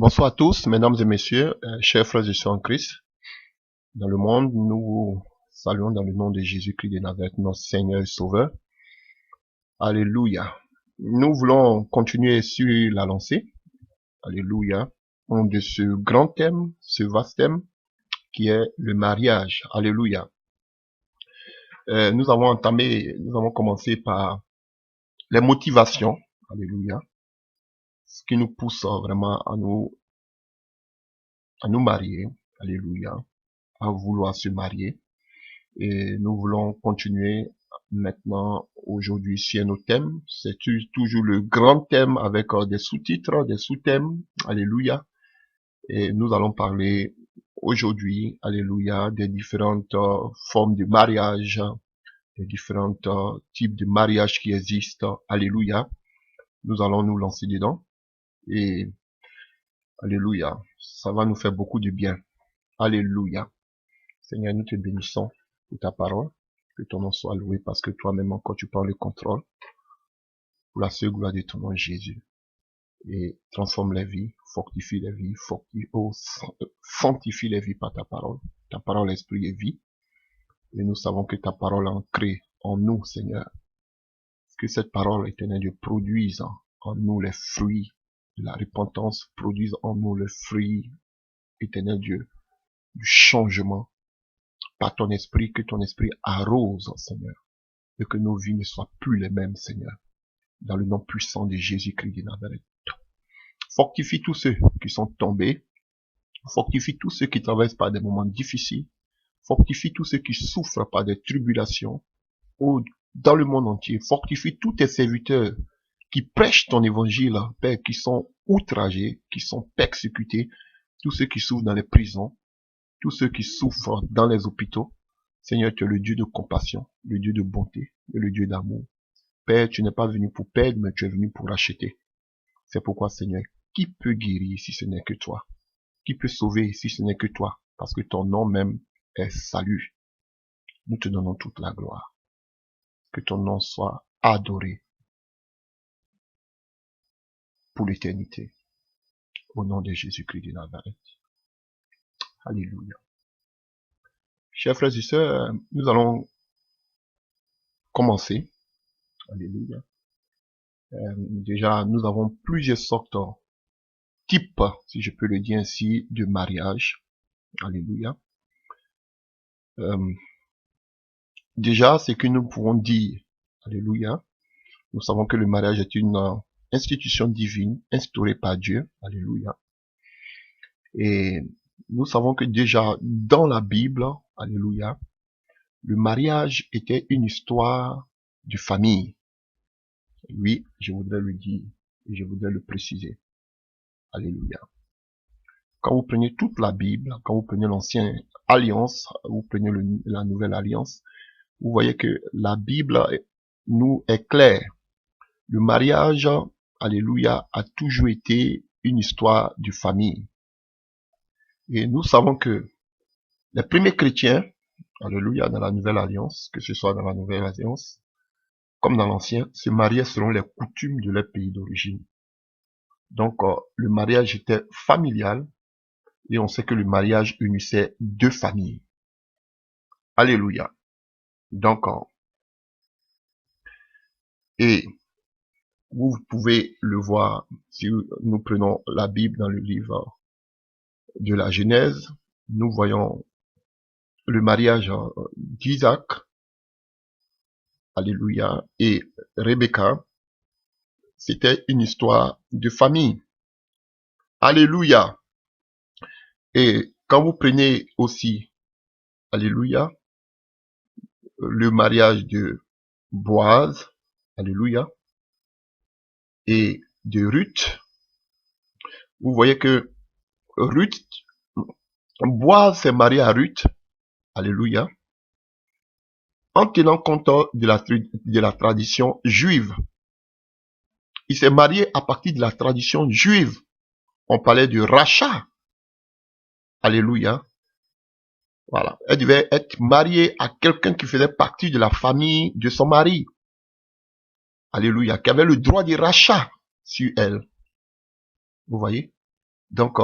Bonsoir à tous, mesdames et messieurs, chers frères et sœurs en Christ. Dans le monde, nous vous saluons dans le nom de Jésus-Christ de Nazareth, notre Seigneur et Sauveur. Alléluia. Nous voulons continuer sur la lancée. Alléluia. De ce grand thème, ce vaste thème, qui est le mariage. Alléluia. Nous avons commencé par les motivations. Alléluia. Ce qui nous pousse vraiment à nous marier. Alléluia. À vouloir se marier. Et nous voulons continuer maintenant aujourd'hui sur nos thèmes. C'est toujours le grand thème avec des sous-titres, des sous-thèmes. Alléluia. Et nous allons parler aujourd'hui, alléluia, des différentes formes de mariage, des différents types de mariage qui existent. Alléluia. Nous allons nous lancer dedans. Et alléluia. Ça va nous faire beaucoup de bien. Alléluia. Seigneur, nous te bénissons pour ta parole. Que ton nom soit loué parce que toi-même encore tu prends le contrôle. Pour la seule gloire de ton nom Jésus. Et transforme les vies, fortifie les vies, sanctifie les vies par ta parole. Ta parole, esprit et vie. Et nous savons que ta parole est ancrée en nous, Seigneur. Que cette parole, éternelle Dieu, produise en nous les fruits de la repentance, produise en nous les fruits, éternel Dieu, du changement. Par ton esprit, que ton esprit arrose, Seigneur. Et que nos vies ne soient plus les mêmes, Seigneur. Dans le nom puissant de Jésus-Christ de Nazareth. Fortifie tous ceux qui sont tombés. Fortifie tous ceux qui traversent par des moments difficiles. Fortifie tous ceux qui souffrent par des tribulations. Dans le monde entier. Fortifie tous tes serviteurs qui prêchent ton évangile, Père, qui sont outragés, qui sont persécutés. Tous ceux qui souffrent dans les prisons. Tous ceux qui souffrent dans les hôpitaux. Seigneur, tu es le Dieu de compassion, le Dieu de bonté et le Dieu d'amour. Père, tu n'es pas venu pour perdre, mais tu es venu pour racheter. C'est pourquoi, Seigneur, qui peut guérir si ce n'est que toi? Qui peut sauver si ce n'est que toi? Parce que ton nom même est salut. Nous te donnons toute la gloire. Que ton nom soit adoré pour l'éternité. Au nom de Jésus-Christ de Nazareth. Alléluia. Chers frères et sœurs, nous allons commencer. Alléluia. Déjà, nous avons plusieurs sortes, types, si je peux le dire ainsi, de mariage. Alléluia. Déjà, c'est que nous pouvons dire, alléluia, nous savons que le mariage est une institution divine instaurée par Dieu, alléluia. Et nous savons que déjà dans la Bible, alléluia, le mariage était une histoire de famille. Oui, je voudrais le dire et je voudrais le préciser. Alléluia. Quand vous prenez toute la Bible, quand vous prenez l'ancienne alliance, vous prenez la nouvelle alliance, vous voyez que la Bible nous est claire. Le mariage, alléluia, a toujours été une histoire de famille. Et nous savons que les premiers chrétiens, alléluia, dans la nouvelle alliance, que ce soit dans la nouvelle alliance, comme dans l'ancien, se mariaient selon les coutumes de leur pays d'origine. Donc, le mariage était familial, et on sait que le mariage unissait deux familles. Alléluia. Donc, et vous pouvez le voir si nous prenons la Bible dans le livre de la Genèse, nous voyons le mariage d'Isaac, alléluia, et Rebecca. C'était une histoire de famille. Alléluia. Et quand vous prenez aussi, alléluia, le mariage de Boaz, alléluia, et de Ruth, vous voyez que Boaz s'est marié à Ruth, alléluia, en tenant compte de la tradition juive. Il s'est marié à partir de la tradition juive. On parlait du rachat. Alléluia. Voilà. Elle devait être mariée à quelqu'un qui faisait partie de la famille de son mari. Alléluia. Qui avait le droit de rachat sur elle. Vous voyez? Donc,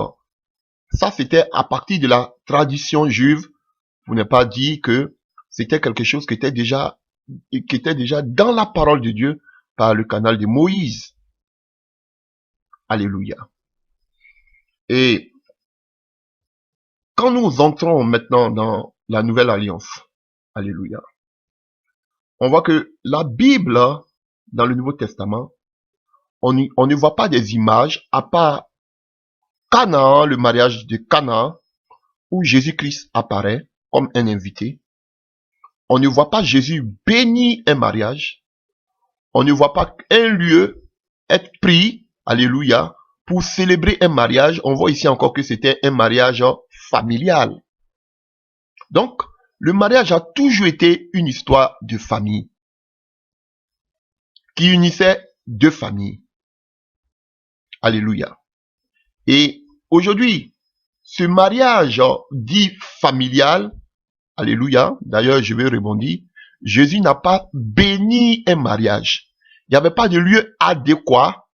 ça, c'était à partir de la tradition juive, pour ne pas dire que c'était quelque chose qui était déjà dans la parole de Dieu par le canal de Moïse. Alléluia. Et quand nous entrons maintenant dans la nouvelle alliance, alléluia, on voit que la Bible, dans le Nouveau Testament, on ne voit pas des images à part Cana, le mariage de Cana, où Jésus-Christ apparaît comme un invité. On ne voit pas Jésus bénir un mariage. On ne voit pas un lieu être pris, alléluia, pour célébrer un mariage. On voit ici encore que c'était un mariage familial. Donc, le mariage a toujours été une histoire de famille qui unissait deux familles. Alléluia. Et aujourd'hui, ce mariage dit familial, alléluia, d'ailleurs je vais rebondir, Jésus n'a pas béni un mariage. Il n'y avait pas de lieu adéquat,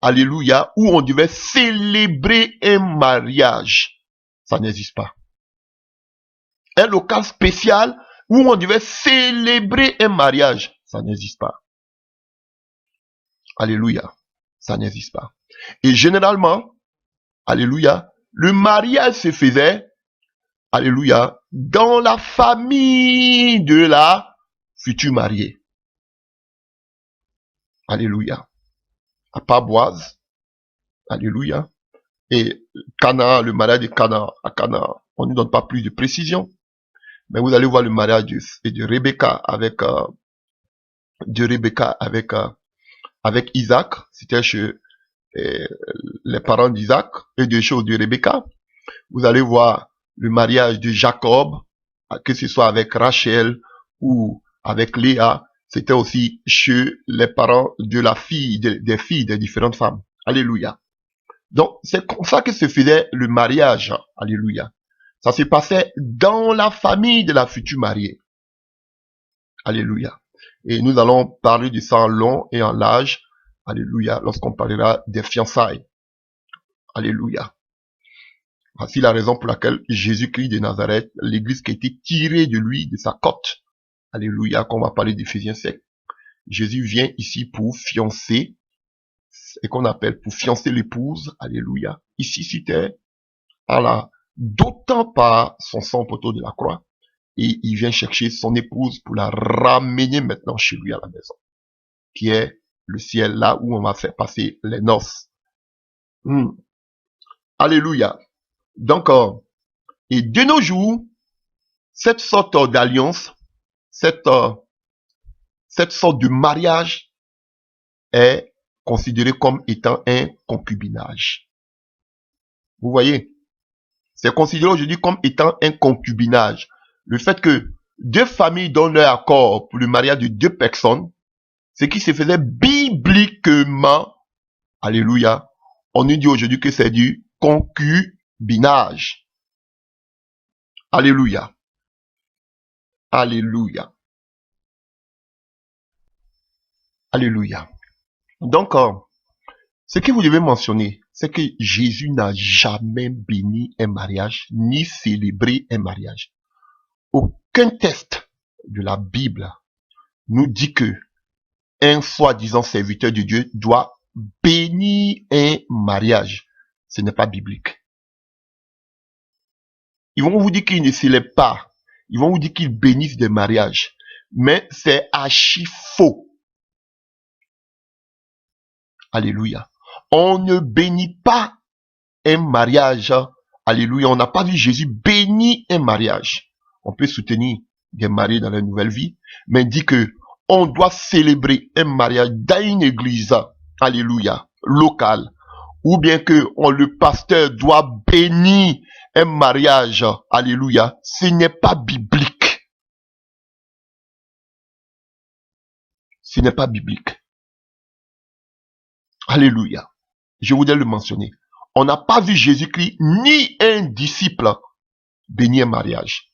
alléluia, où on devait célébrer un mariage. Ça n'existe pas. Un local spécial où on devait célébrer un mariage. Ça n'existe pas. Alléluia. Ça n'existe pas. Et généralement, alléluia, le mariage se faisait, alléluia, dans la famille de la future mariée. Alléluia. À part Boaz. Alléluia. Et Cana, le mariage de Cana, à Cana, on ne donne pas plus de précision. Mais vous allez voir le mariage de Rebecca avec Isaac. C'était chez les parents d'Isaac et de Rebecca. Vous allez voir le mariage de Jacob, que ce soit avec Rachel ou avec Léa. C'était aussi chez les parents de la fille, des filles des différentes femmes. Alléluia. Donc, c'est comme ça que se faisait le mariage. Alléluia. Ça se passait dans la famille de la future mariée. Alléluia. Et nous allons parler de ça en long et en large. Alléluia. Lorsqu'on parlera des fiançailles. Alléluia. Voici la raison pour laquelle Jésus-Christ de Nazareth, l'église qui a été tirée de lui, de sa côte. Alléluia. Qu'on va parler d'Éphésiens 7. Jésus vient ici pour fiancer, et qu'on appelle pour fiancer l'épouse. Alléluia. Ici, c'était à la d'autant par son sang poteau de la croix. Et il vient chercher son épouse pour la ramener maintenant chez lui à la maison, qui est le ciel, là où on va faire passer les noces. Alléluia. Donc, et de nos jours, cette sorte d'alliance, cette sorte de mariage est considérée comme étant un concubinage. Vous voyez? C'est considéré aujourd'hui comme étant un concubinage. Le fait que deux familles donnent leur accord pour le mariage de deux personnes, ce qui se faisait bibliquement, alléluia, on nous dit aujourd'hui que c'est du concubinage. Alléluia. Alléluia. Alléluia. Donc, ce que vous devez mentionner, c'est que Jésus n'a jamais béni un mariage, ni célébré un mariage. Aucun texte de la Bible nous dit que un soi-disant serviteur de Dieu doit bénir un mariage. Ce n'est pas biblique. Ils vont vous dire qu'ils ne célèbrent pas. Ils vont vous dire qu'ils bénissent des mariages. Mais c'est archi faux. Alléluia. On ne bénit pas un mariage. Alléluia. On n'a pas vu Jésus bénir un mariage. On peut soutenir des mariés dans la nouvelle vie, mais dit que on doit célébrer un mariage dans une église, alléluia, locale, ou bien que le pasteur doit bénir un mariage, alléluia, ce n'est pas biblique. Ce n'est pas biblique. Alléluia. Je voudrais le mentionner. On n'a pas vu Jésus-Christ ni un disciple bénir un mariage.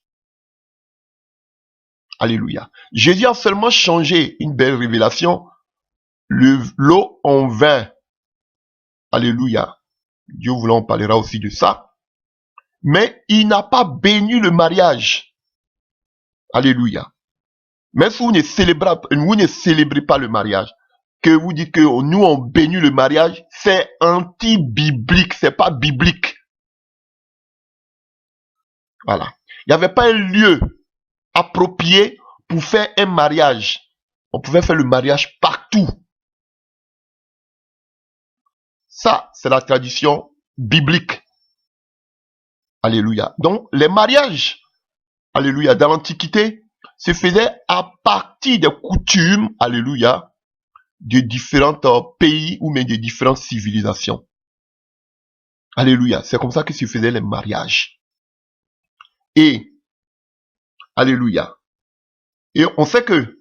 Alléluia. Jésus a seulement changé une belle révélation, l'eau en vin. Alléluia. Dieu voulant, on parlera aussi de ça. Mais il n'a pas béni le mariage. Alléluia. Même si vous ne célébrez pas le mariage, que vous dites que nous on bénit le mariage, c'est anti-biblique, c'est pas biblique. Voilà. Il n'y avait pas un lieu approprié pour faire un mariage. On pouvait faire le mariage partout. Ça, c'est la tradition biblique. Alléluia. Donc, les mariages, alléluia, dans l'Antiquité, se faisaient à partir des coutumes, alléluia, de différents pays ou même de différentes civilisations. Alléluia. C'est comme ça que se faisaient les mariages. Et, alléluia. Et on sait que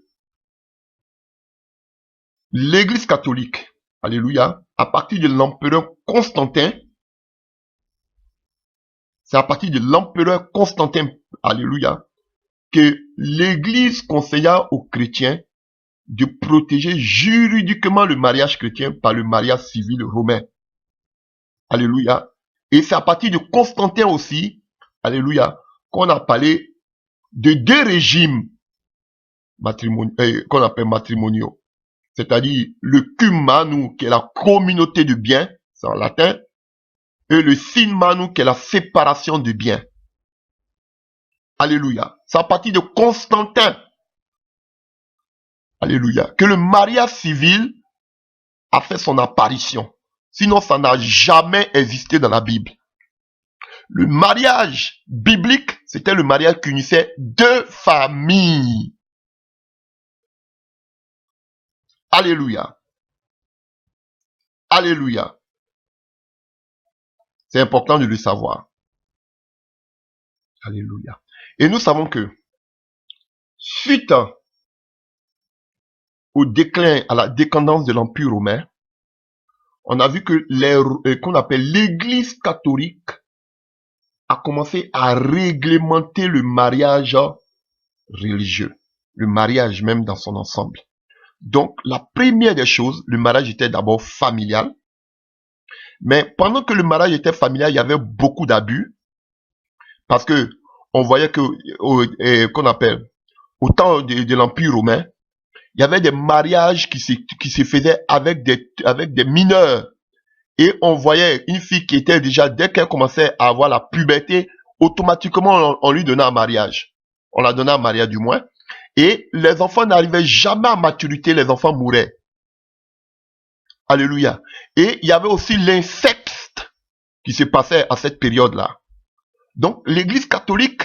l'Église catholique, alléluia, à partir de l'empereur Constantin, c'est à partir de l'empereur Constantin, alléluia, que l'Église conseilla aux chrétiens de protéger juridiquement le mariage chrétien par le mariage civil romain. Alléluia. Et c'est à partir de Constantin aussi, alléluia, qu'on a parlé de deux régimes qu'on appelle matrimoniaux. C'est-à-dire le cum manu, qui est la communauté de biens, c'est en latin, et le sin manu, qui est la séparation de biens. Alléluia. C'est à partir de Constantin, alléluia, que le mariage civil a fait son apparition. Sinon, ça n'a jamais existé dans la Bible. Le mariage biblique, c'était le mariage qui unissait deux familles. Alléluia. Alléluia. C'est important de le savoir. Alléluia. Et nous savons que, suite au déclin, à la décadence de l'Empire romain, on a vu que qu'on appelle l'Église catholique a commencé à réglementer le mariage religieux, le mariage même dans son ensemble. Donc, la première des choses, le mariage était d'abord familial, mais pendant que le mariage était familial, il y avait beaucoup d'abus, parce que on voyait que, qu'on appelle, au temps de l'Empire romain, il y avait des mariages qui se faisaient avec des mineurs. Et on voyait une fille qui était déjà, dès qu'elle commençait à avoir la puberté, automatiquement on lui donnait un mariage. On la donnait un mariage du moins. Et les enfants n'arrivaient jamais à maturité, les enfants mouraient. Alléluia. Et il y avait aussi l'inceste qui se passait à cette période-là. Donc l'église catholique,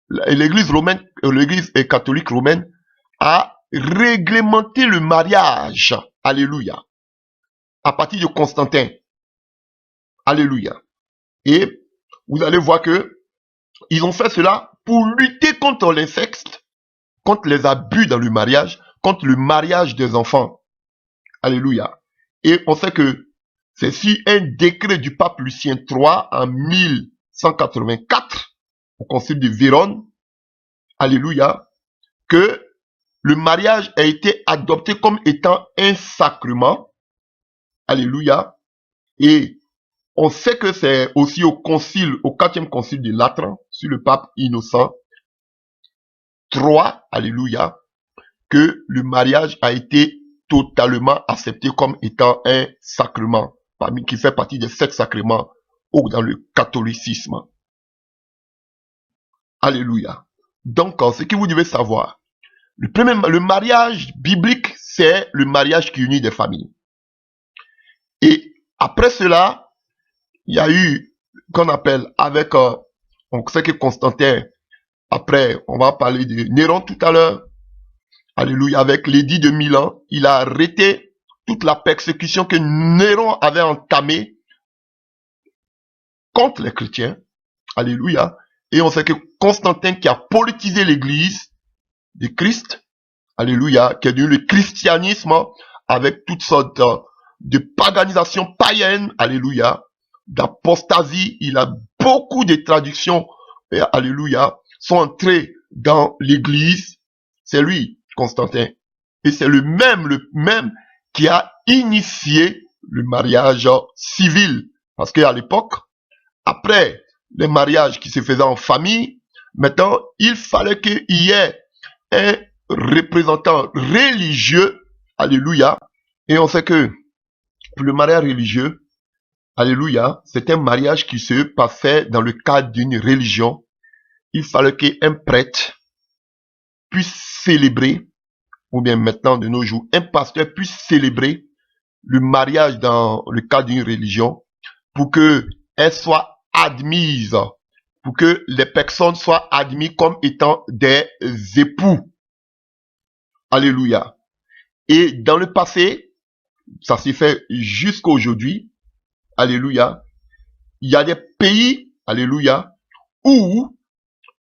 l'église romaine, l'église catholique romaine a réglementé le mariage. Alléluia. À partir de Constantin. Alléluia. Et vous allez voir que ils ont fait cela pour lutter contre l'inceste, contre les abus dans le mariage, contre le mariage des enfants. Alléluia. Et on sait que c'est si un décret du pape Lucien III en 1184 au concile de Vérone, alléluia, que le mariage a été adopté comme étant un sacrement. Alléluia. Et on sait que c'est aussi au quatrième concile de Latran, sur le pape Innocent III, alléluia, que le mariage a été totalement accepté comme étant un sacrement, qui fait partie des 7 sacrements dans le catholicisme. Alléluia. Donc, ce que vous devez savoir, le mariage biblique, c'est le mariage qui unit des familles. Et après cela, il y a eu, qu'on appelle avec, on sait que Constantin, après, on va parler de Néron tout à l'heure, alléluia, avec l'édit de Milan, il a arrêté toute la persécution que Néron avait entamée contre les chrétiens, alléluia, et on sait que Constantin qui a politisé l'église de Christ, alléluia, qui est devenu le christianisme avec toutes sortes de paganisation païenne, alléluia, d'apostasie, il a beaucoup de traductions, alléluia, sont entrées dans l'église. C'est lui, Constantin. Et c'est le même qui a initié le mariage civil Parce qu'à l'époque, après les mariages qui se faisaient en famille, maintenant, il fallait qu'il y ait un représentant religieux, alléluia, et on sait que le mariage religieux, alléluia, c'est un mariage qui se passait dans le cadre d'une religion. Il fallait qu'un prêtre puisse célébrer, ou bien maintenant de nos jours, un pasteur puisse célébrer le mariage dans le cadre d'une religion pour que elle soit admise, pour que les personnes soient admises comme étant des époux. Alléluia. Et dans le passé, ça s'est fait jusqu'à aujourd'hui, alléluia, il y a des pays, alléluia, où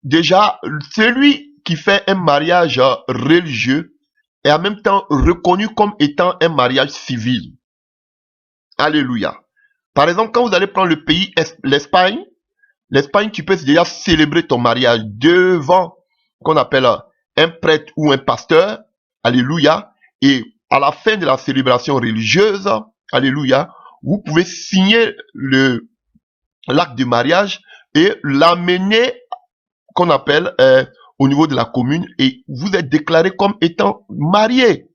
déjà celui qui fait un mariage religieux est en même temps reconnu comme étant un mariage civil. Alléluia. Par exemple, quand vous allez prendre le pays, l'Espagne, tu peux déjà célébrer ton mariage devant, qu'on appelle un prêtre ou un pasteur, alléluia, et à la fin de la célébration religieuse, alléluia, vous pouvez signer l'acte de mariage et l'amener, qu'on appelle, au niveau de la commune, et vous êtes déclaré comme étant marié.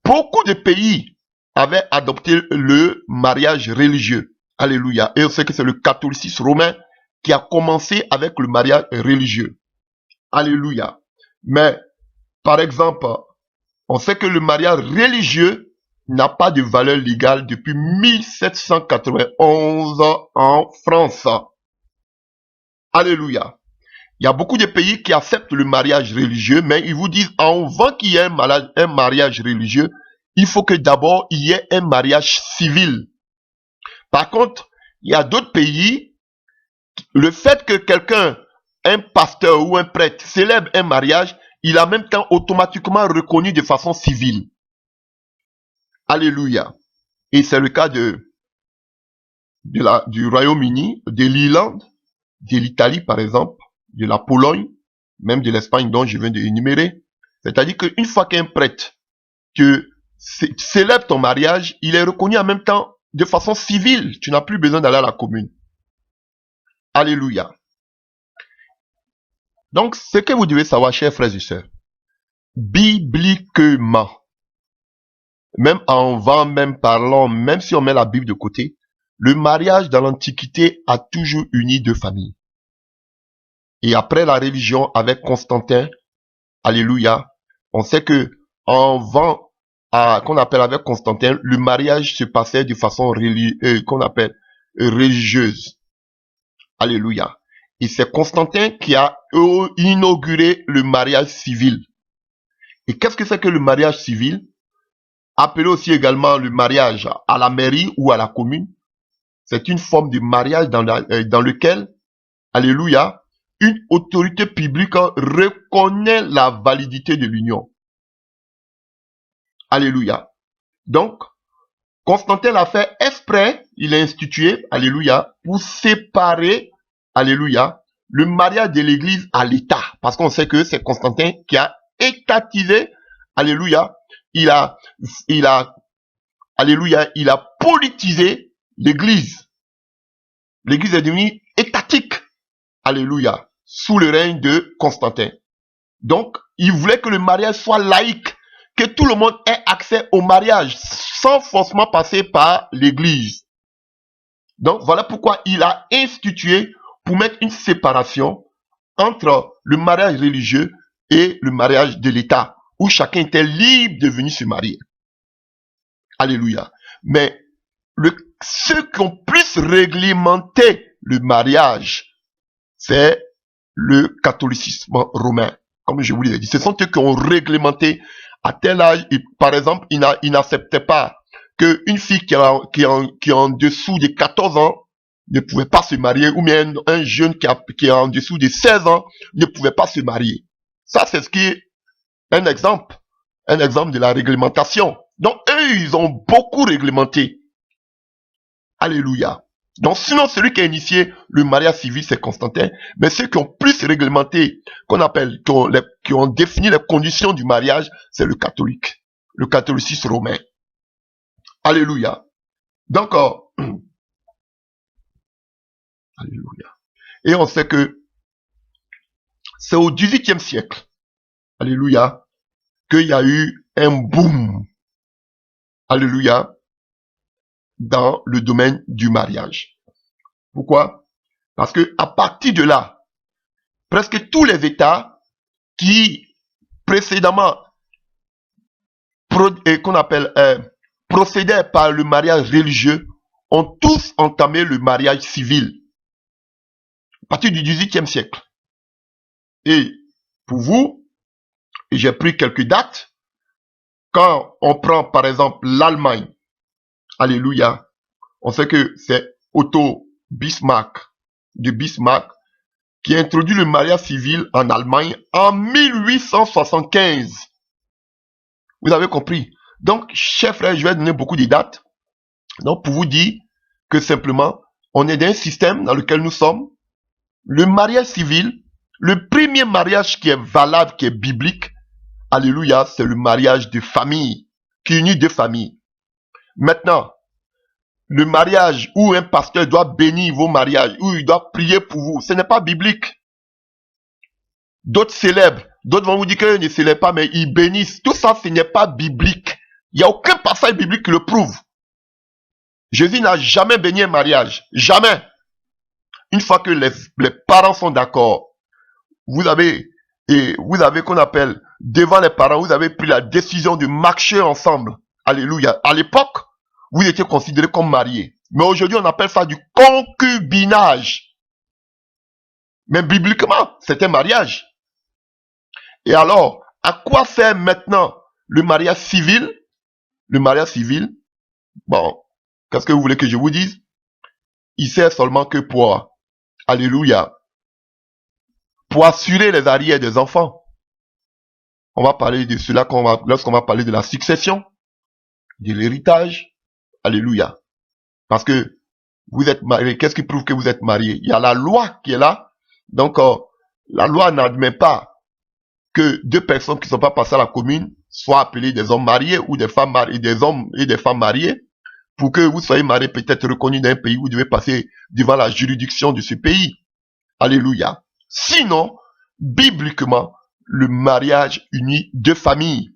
Beaucoup de pays avaient adopté le mariage religieux. Alléluia. Et on sait que c'est le catholicisme romain qui a commencé avec le mariage religieux. Alléluia. Mais, par exemple, on sait que le mariage religieux n'a pas de valeur légale depuis 1791 en France. Alléluia. Il y a beaucoup de pays qui acceptent le mariage religieux, mais ils vous disent, avant qu'il y ait un mariage religieux, il faut que d'abord il y ait un mariage civil. Par contre, il y a d'autres pays, le fait que quelqu'un, un pasteur ou un prêtre, célèbre un mariage, il est en même temps automatiquement reconnu de façon civile. Alléluia. Et c'est le cas du Royaume-Uni, de l'Irlande, de l'Italie par exemple, de la Pologne, même de l'Espagne dont je viens d'énumérer. C'est-à-dire qu'une fois qu'un prêtre célèbre ton mariage, il est reconnu en même temps de façon civile. Tu n'as plus besoin d'aller à la commune. Alléluia. Donc, ce que vous devez savoir, chers frères et sœurs, bibliquement, même en vent, même parlant, même si on met la Bible de côté, le mariage dans l'Antiquité a toujours uni deux familles. Et après la religion avec Constantin, alléluia, on sait que en vent, qu'on appelle avec Constantin, le mariage se passait de façon qu'on appelle religieuse. Alléluia. Et c'est Constantin qui a inauguré le mariage civil. Et qu'est-ce que c'est que le mariage civil? Appelé aussi également le mariage à la mairie ou à la commune. C'est une forme de mariage dans lequel, alléluia, une autorité publique reconnaît la validité de l'union. Alléluia. Donc, Constantin l'a fait exprès, il a institué, alléluia, pour séparer, alléluia, le mariage de l'église à l'État. Parce qu'on sait que c'est Constantin qui a étatisé, alléluia, alléluia, il a politisé l'église. L'église est devenue étatique, alléluia, sous le règne de Constantin. Donc, il voulait que le mariage soit laïque, que tout le monde ait accès au mariage, sans forcément passer par l'église. Donc, voilà pourquoi il a institué pour mettre une séparation entre le mariage religieux et le mariage de l'État, où chacun était libre de venir se marier. Alléluia. Mais ceux qui ont plus réglementé le mariage, c'est le catholicisme romain. Comme je vous l'ai dit, ce sont eux qui ont réglementé à tel âge. Par exemple, ils n'acceptaient pas qu'une fille qui est en dessous de 14 ans ne pouvait pas se marier, ou bien un jeune qui est en dessous de 16 ans ne pouvait pas se marier. Ça, c'est ce qui est un exemple de la réglementation. Donc, eux, ils ont beaucoup réglementé. Alléluia. Donc, sinon, celui qui a initié le mariage civil, c'est Constantin. Mais ceux qui ont plus réglementé, qui ont défini les conditions du mariage, c'est le catholicisme romain. Alléluia. Donc, Alléluia. Et on sait que c'est au XVIIIe siècle, alléluia, qu'il y a eu un boom, alléluia, dans le domaine du mariage. Pourquoi? Parce que à partir de là, presque tous les États qui précédemment qu'on appelle procédaient par le mariage religieux ont tous entamé le mariage civil à partir du XVIIIe siècle. Et pour vous, j'ai pris quelques dates. Quand on prend par exemple l'Allemagne, alléluia, on sait que c'est Otto Bismarck, de Bismarck, qui a introduit le mariage civil en Allemagne en 1875. Vous avez compris? Donc, chers frères, je vais donner beaucoup de dates. Donc, pour vous dire que simplement, on est dans un système dans lequel nous sommes. Le mariage civil, le premier mariage qui est valable, qui est biblique, alléluia, c'est le mariage de famille, qui unit deux familles. Maintenant, le mariage où un pasteur doit bénir vos mariages, où il doit prier pour vous, ce n'est pas biblique. D'autres célèbrent, d'autres vont vous dire qu'ils ne célèbrent pas, mais ils bénissent. Tout ça, ce n'est pas biblique. Il n'y a aucun passage biblique qui le prouve. Jésus n'a jamais béni un mariage. Jamais. Une fois que les parents sont d'accord, vous avez qu'on appelle, devant les parents, vous avez pris la décision de marcher ensemble. Alléluia. À l'époque, vous étiez considérés comme mariés. Mais aujourd'hui, on appelle ça du concubinage. Mais bibliquement, c'est un mariage. Et alors, à quoi sert maintenant le mariage civil? Le mariage civil, bon, qu'est-ce que vous voulez que je vous dise? Il sert seulement que pour, alléluia, pour assurer les arrières des enfants. On va parler de cela lorsqu'on va parler de la succession, de l'héritage. Alléluia. Parce que vous êtes marié. Qu'est-ce qui prouve que vous êtes marié? Il y a la loi qui est là. Donc, la loi n'admet pas que deux personnes qui ne sont pas passées à la commune soient appelées des hommes mariés ou des femmes mariées, des hommes et des femmes mariées. Pour que vous soyez mariés, peut-être reconnus d'un pays, vous devez passer devant la juridiction de ce pays. Alléluia. Sinon, bibliquement, le mariage unit deux familles.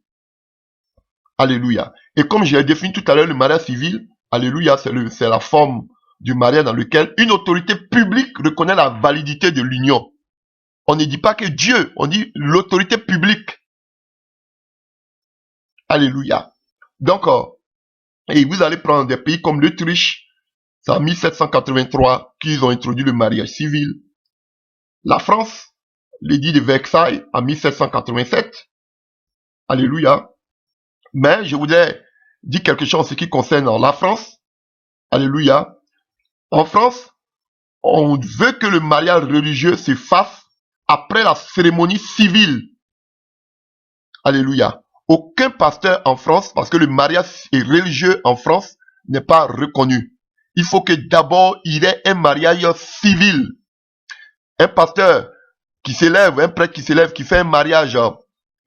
Alléluia. Et comme je l'ai défini tout à l'heure, le mariage civil, alléluia, c'est la forme du mariage dans lequel une autorité publique reconnaît la validité de l'union. On ne dit pas que Dieu, on dit l'autorité publique. Alléluia. Donc, et vous allez prendre des pays comme l'Autriche, c'est en 1783 qu'ils ont introduit le mariage civil. La France, l'édit de Versailles en 1787. Alléluia. Mais je voudrais dire quelque chose en ce qui concerne la France. Alléluia. En France, on veut que le mariage religieux se fasse après la cérémonie civile. Alléluia. Aucun pasteur en France, parce que le mariage religieux en France n'est pas reconnu. Il faut que d'abord il y ait un mariage civil. Un pasteur qui s'élève, un prêtre qui s'élève, qui fait un mariage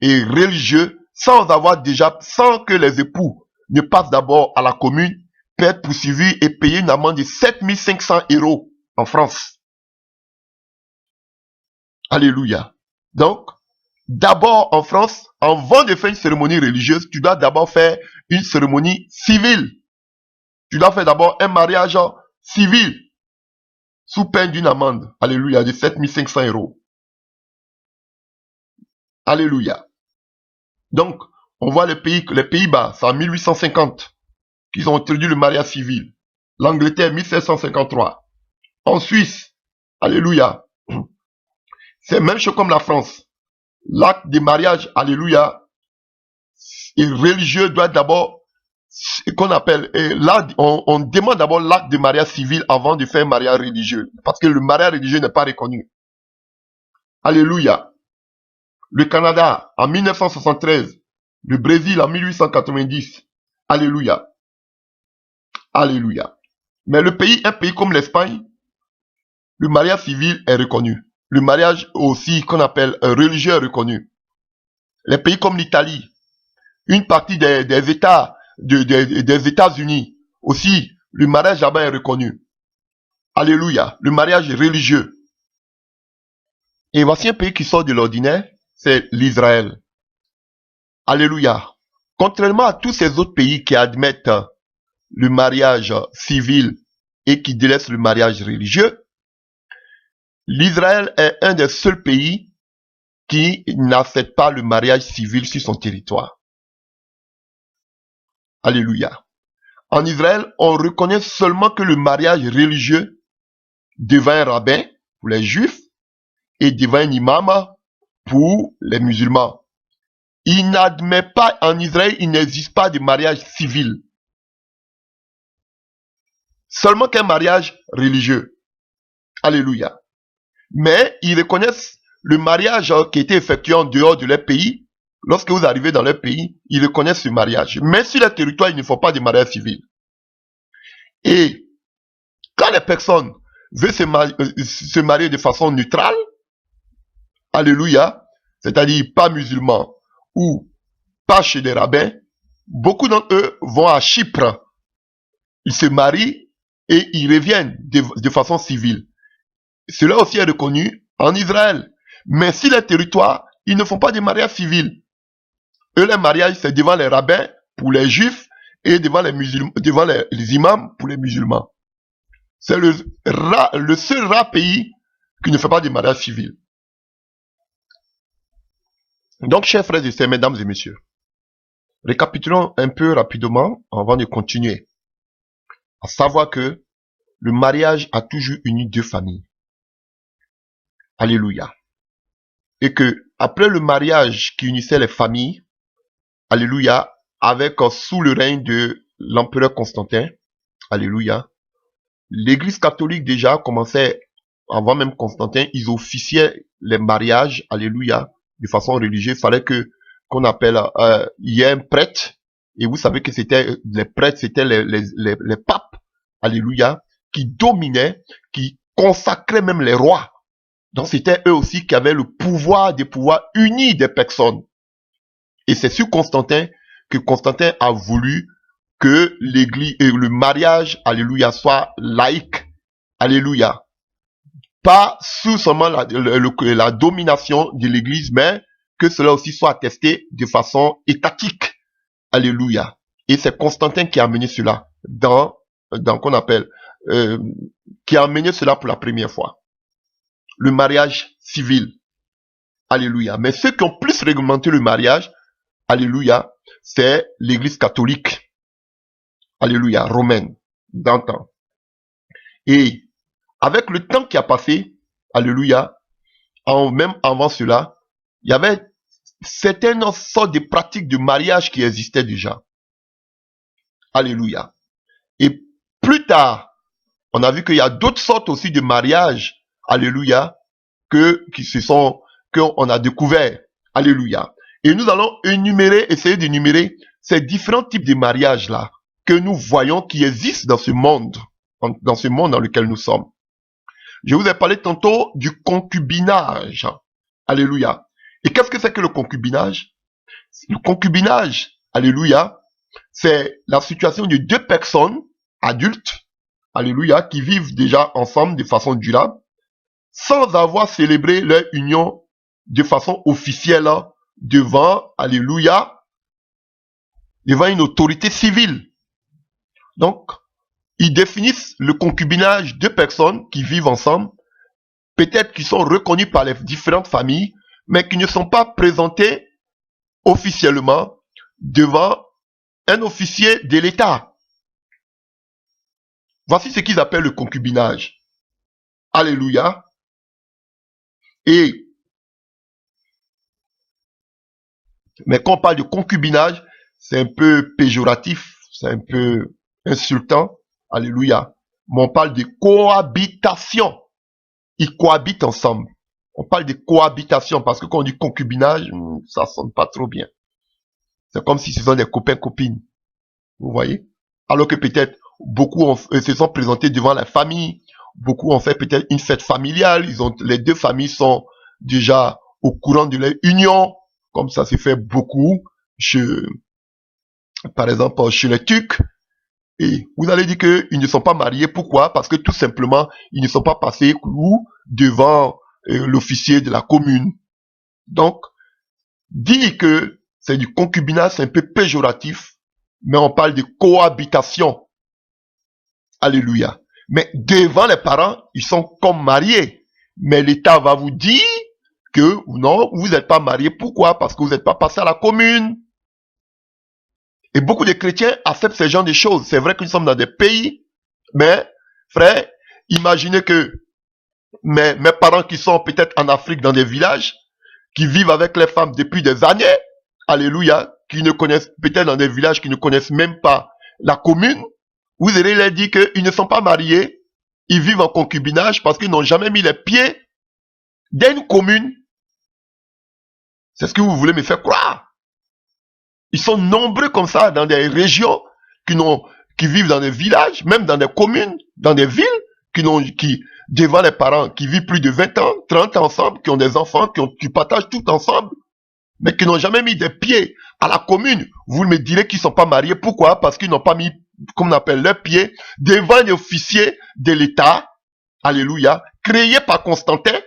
religieux, sans que les époux ne passent d'abord à la commune, peut être poursuivi et payer une amende de 7500 € en France. Alléluia. Donc, d'abord en France, avant de faire une cérémonie religieuse, tu dois d'abord faire une cérémonie civile. Tu dois faire d'abord un mariage civil, sous peine d'une amende, alléluia, de 7500 €. Alléluia. Donc, on voit les Pays-Bas, c'est en 1850 qu'ils ont introduit le mariage civil. L'Angleterre, 1753. En Suisse, alléluia, c'est même chose comme la France. L'acte de mariage, alléluia, et religieux doit d'abord, qu'on appelle, là, on demande d'abord l'acte de mariage civil avant de faire un mariage religieux. Parce que le mariage religieux n'est pas reconnu. Alléluia. Le Canada, en 1973. Le Brésil, en 1890. Alléluia. Alléluia. Mais un pays comme l'Espagne, le mariage civil est reconnu. Le mariage aussi, qu'on appelle religieux, est reconnu. Les pays comme l'Italie, une partie des États des États-Unis, aussi, le mariage là-bas est reconnu. Alléluia. Le mariage religieux. Et voici un pays qui sort de l'ordinaire, c'est l'Israël. Alléluia. Contrairement à tous ces autres pays qui admettent le mariage civil et qui délaissent le mariage religieux, l'Israël est un des seuls pays qui n'accepte pas le mariage civil sur son territoire. Alléluia. En Israël, on reconnaît seulement que le mariage religieux devant un rabbin pour les juifs et devant un imam pour les musulmans. Il n'admet pas, en Israël, il n'existe pas de mariage civil. Seulement qu'un mariage religieux. Alléluia. Mais ils reconnaissent le mariage qui a été effectué en dehors de leur pays. Lorsque vous arrivez dans leur pays, ils reconnaissent ce mariage. Mais sur leur territoire, ils ne font pas de mariage civil. Et quand les personnes veulent se marier de façon neutrale, alléluia, c'est-à-dire pas musulmans ou pas chez des rabbins, beaucoup d'entre eux vont à Chypre. Ils se marient et ils reviennent de façon civile. Cela aussi est reconnu en Israël. Mais sur les territoires, ils ne font pas de mariage civil. Eux, les mariages, c'est devant les rabbins pour les juifs et devant les musulmans, devant les imams pour les musulmans. C'est le seul rare pays qui ne fait pas de mariage civil. Donc, chers frères et sœurs, mesdames et messieurs, récapitulons un peu rapidement avant de continuer. À savoir que le mariage a toujours uni deux familles. Alléluia. Et que après le mariage qui unissait les familles, alléluia, avec sous le règne de l'empereur Constantin, alléluia, l'église catholique déjà commençait, avant même Constantin, ils officiaient les mariages, alléluia, de façon religieuse. Il fallait qu'on appelle, il y a un prêtre, et vous savez que c'était, les prêtres, c'était les papes, alléluia, qui dominaient, qui consacraient même les rois. Donc c'était eux aussi qui avaient le pouvoir de pouvoir unir des personnes. Et c'est sur Constantin que Constantin a voulu que l'église et le mariage, alléluia, soit laïque, alléluia. Pas sous seulement la domination de l'église, mais que cela aussi soit attesté de façon étatique, alléluia. Et c'est Constantin qui a amené cela dans qu'on appelle, qui a amené cela pour la première fois. Le mariage civil, alléluia. Mais ceux qui ont plus réglementé le mariage, alléluia, c'est l'église catholique, alléluia, romaine, d'antan. Et avec le temps qui a passé, alléluia, même avant cela, il y avait certaines sortes de pratiques de mariage qui existaient déjà. Alléluia. Et plus tard, on a vu qu'il y a d'autres sortes aussi de mariage, alléluia, qu'on a découvert, alléluia. Et nous allons essayer d'énumérer ces différents types de mariages là, que nous voyons qui existent dans ce monde dans lequel nous sommes. Je vous ai parlé tantôt du concubinage, alléluia. Et qu'est-ce que c'est que le concubinage? Le concubinage, alléluia, c'est la situation de deux personnes adultes, alléluia, qui vivent déjà ensemble de façon durable, sans avoir célébré leur union de façon officielle devant, alléluia, devant une autorité civile. Donc, ils définissent le concubinage de personnes qui vivent ensemble, peut-être qui sont reconnues par les différentes familles, mais qui ne sont pas présentées officiellement devant un officier de l'État. Voici ce qu'ils appellent le concubinage. Alléluia. Mais quand on parle de concubinage, c'est un peu péjoratif, c'est un peu insultant. Alléluia. Mais on parle de cohabitation. Ils cohabitent ensemble. On parle de cohabitation parce que quand on dit concubinage, ça sonne pas trop bien. C'est comme si ce sont des copains-copines. Vous voyez? Alors que peut-être beaucoup se sont présentés devant la famille. Beaucoup ont fait peut-être une fête familiale. Les deux familles sont déjà au courant de leur union. Comme ça se fait beaucoup par exemple, chez les Turcs. Et vous allez dire qu'ils ne sont pas mariés. Pourquoi? Parce que tout simplement, ils ne sont pas passés ou devant l'officier de la commune. Donc, dire que c'est du concubinage, c'est un peu péjoratif, mais on parle de cohabitation. Alléluia. Mais devant les parents, ils sont comme mariés. Mais l'État va vous dire que non, vous n'êtes pas mariés. Pourquoi? Parce que vous n'êtes pas passé à la commune. Et beaucoup de chrétiens acceptent ce genre de choses. C'est vrai que nous sommes dans des pays, mais, frère, imaginez que mes parents qui sont peut-être en Afrique dans des villages, qui vivent avec les femmes depuis des années, alléluia, qui ne connaissent, peut-être dans des villages qui ne connaissent même pas la commune, vous allez leur dire qu'ils ne sont pas mariés, ils vivent en concubinage parce qu'ils n'ont jamais mis les pieds dans une commune. C'est ce que vous voulez me faire croire. Ils sont nombreux comme ça dans des régions qui vivent dans des villages, même dans des communes, dans des villes, qui devant les parents, qui vivent plus de 20 ans, 30 ans ensemble, qui ont des enfants, qui partagent tout ensemble, mais qui n'ont jamais mis des pieds à la commune. Vous me direz qu'ils ne sont pas mariés. Pourquoi? Parce qu'ils n'ont pas mis, comme on appelle, leurs pieds devant un officier de l'État, alléluia, créé par Constantin,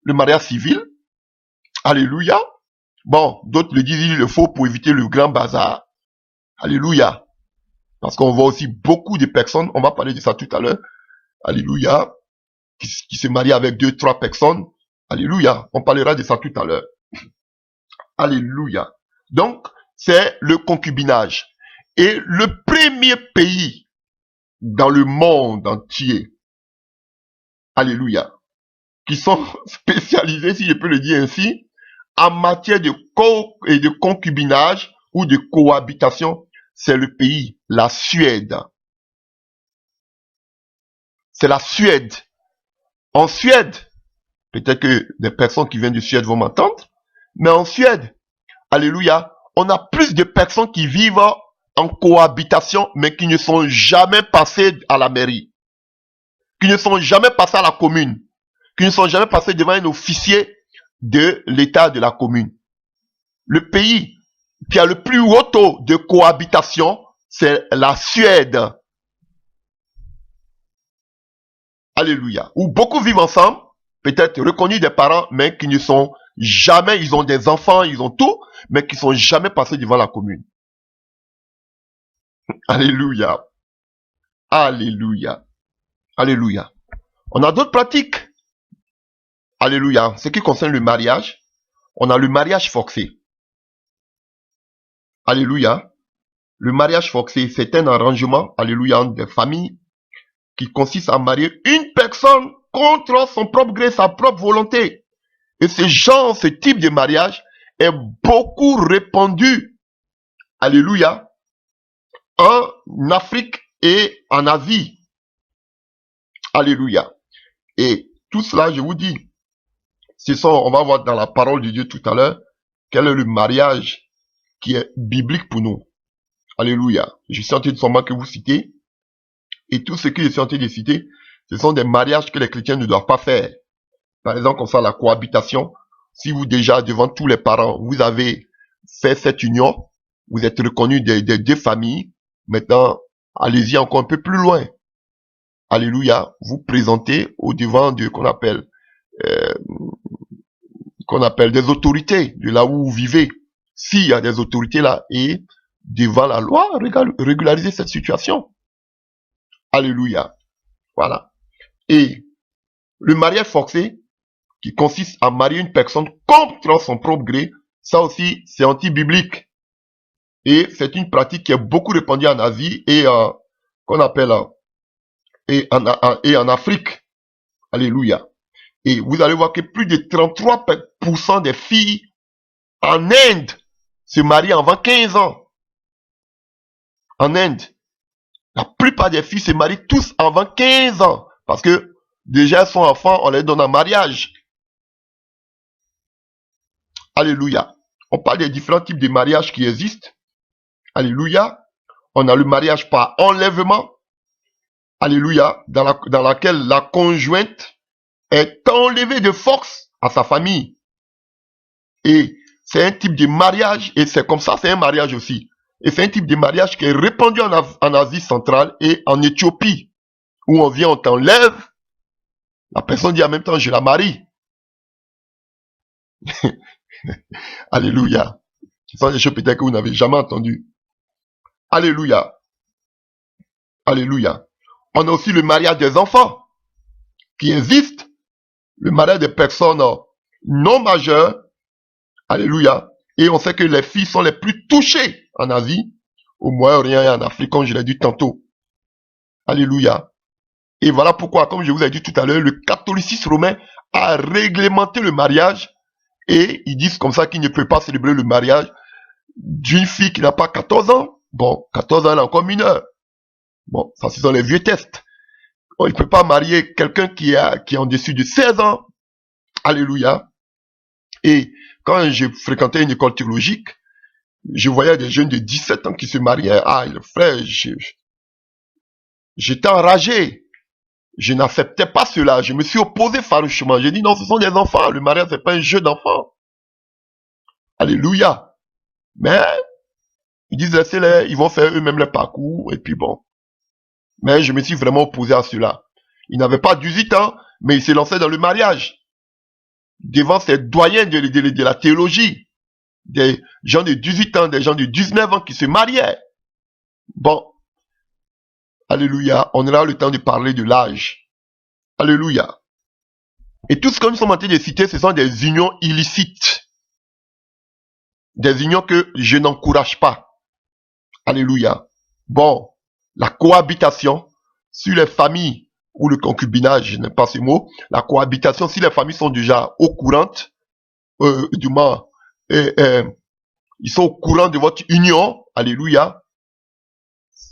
le mariage civil, alléluia. Bon, d'autres le disent, il le faut pour éviter le grand bazar. Alléluia. Parce qu'on voit aussi beaucoup de personnes, on va parler de ça tout à l'heure, alléluia, qui se marient avec 2, 3 personnes. Alléluia. On parlera de ça tout à l'heure. Alléluia. Donc, c'est le concubinage. Et le premier pays dans le monde entier, alléluia, qui sont spécialisés, si je peux le dire ainsi, en matière de concubinage ou de cohabitation, c'est le pays, la Suède. C'est la Suède. En Suède, peut-être que des personnes qui viennent de Suède vont m'entendre, mais en Suède, alléluia, on a plus de personnes qui vivent en cohabitation, mais qui ne sont jamais passées à la mairie, qui ne sont jamais passées à la commune, qui ne sont jamais passées devant un officier de l'état de la commune. Le pays qui a le plus haut taux de cohabitation, c'est la Suède. Alléluia. Où beaucoup vivent ensemble, peut-être reconnus des parents, mais qui ne sont jamais, ils ont des enfants, ils ont tout, mais qui ne sont jamais passés devant la commune. Alléluia. Alléluia. Alléluia. On a d'autres pratiques. Alléluia. Ce qui concerne le mariage, on a le mariage forcé. Alléluia. Le mariage forcé, c'est un arrangement, alléluia, des familles qui consiste à marier une personne contre son propre gré, sa propre volonté. Et ce type de mariage est beaucoup répandu, alléluia, en Afrique et en Asie. Alléluia. Et tout cela, je vous dis, on va voir dans la parole de Dieu tout à l'heure, quel est le mariage qui est biblique pour nous. Alléluia. Je suis en train de seulement que vous citez. Et tout ce que je suis en train de citer, ce sont des mariages que les chrétiens ne doivent pas faire. Par exemple, comme ça, la cohabitation. Si vous déjà, devant tous les parents, vous avez fait cette union, vous êtes reconnu des 2 familles, maintenant, allez-y encore un peu plus loin. Alléluia. Vous présentez au devant de qu'on appelle des autorités de là où vous vivez. S'il y a des autorités là, et devant la loi, régulariser cette situation. Alléluia. Voilà. Et le mariage forcé, qui consiste à marier une personne contre son propre gré, ça aussi, c'est anti-biblique. Et c'est une pratique qui est beaucoup répandue en Asie et qu'on appelle et en Afrique. Alléluia. Et vous allez voir que plus de 33% des filles en Inde se marient avant 15 ans. En Inde, la plupart des filles se marient tous avant 15 ans. Parce que déjà, elles sont enfants, on les donne en mariage. Alléluia. On parle des différents types de mariages qui existent. Alléluia. On a le mariage par enlèvement. Alléluia. Dans laquelle la conjointe est enlevée de force à sa famille. Et c'est un type de mariage. Et c'est comme ça, c'est un mariage aussi. Et c'est un type de mariage qui est répandu en Asie centrale et en Éthiopie, où on vient, on t'enlève, la personne dit en même temps, je la marie. Alléluia. Ce sont des choses peut-être que vous n'avez jamais entendues. Alléluia. Alléluia. On a aussi le mariage des enfants qui existe, le mariage des personnes non majeures. Alléluia. Et on sait que les filles sont les plus touchées en Asie, au Moyen-Orient et en Afrique, comme je l'ai dit tantôt. Alléluia. Et voilà pourquoi, comme je vous ai dit tout à l'heure, le catholicisme romain a réglementé le mariage et ils disent comme ça qu'il ne peut pas célébrer le mariage d'une fille qui n'a pas 14 ans. Bon, 14 ans, elle est encore mineure. Bon, ça, ce sont les vieux tests. Bon, il ne peut pas marier quelqu'un qui est en dessus de 16 ans. Alléluia. Et quand j'ai fréquenté une école théologique, je voyais des jeunes de 17 ans qui se mariaient. Ah, le frère, j'étais enragé. Je n'acceptais pas cela. Je me suis opposé farouchement. J'ai dit non, ce sont des enfants. Le mariage, c'est pas un jeu d'enfants. Alléluia. Mais, ils disent laissez-les, ils vont faire eux-mêmes le parcours, et puis bon. Mais je me suis vraiment opposé à cela. Ils n'avaient pas 18 ans, mais ils se lançaient dans le mariage. Devant ces doyens de la théologie. Des gens de 18 ans, des gens de 19 ans qui se mariaient. Bon. Alléluia. On aura le temps de parler de l'âge. Alléluia. Et tout ce que nous sommes en train de citer, ce sont des unions illicites. Des unions que je n'encourage pas. Alléluia. Bon. La cohabitation sur les familles ou le concubinage, je n'aime pas ce mot. La cohabitation, si les familles sont déjà au courant, du moins, ils sont au courant de votre union, alléluia.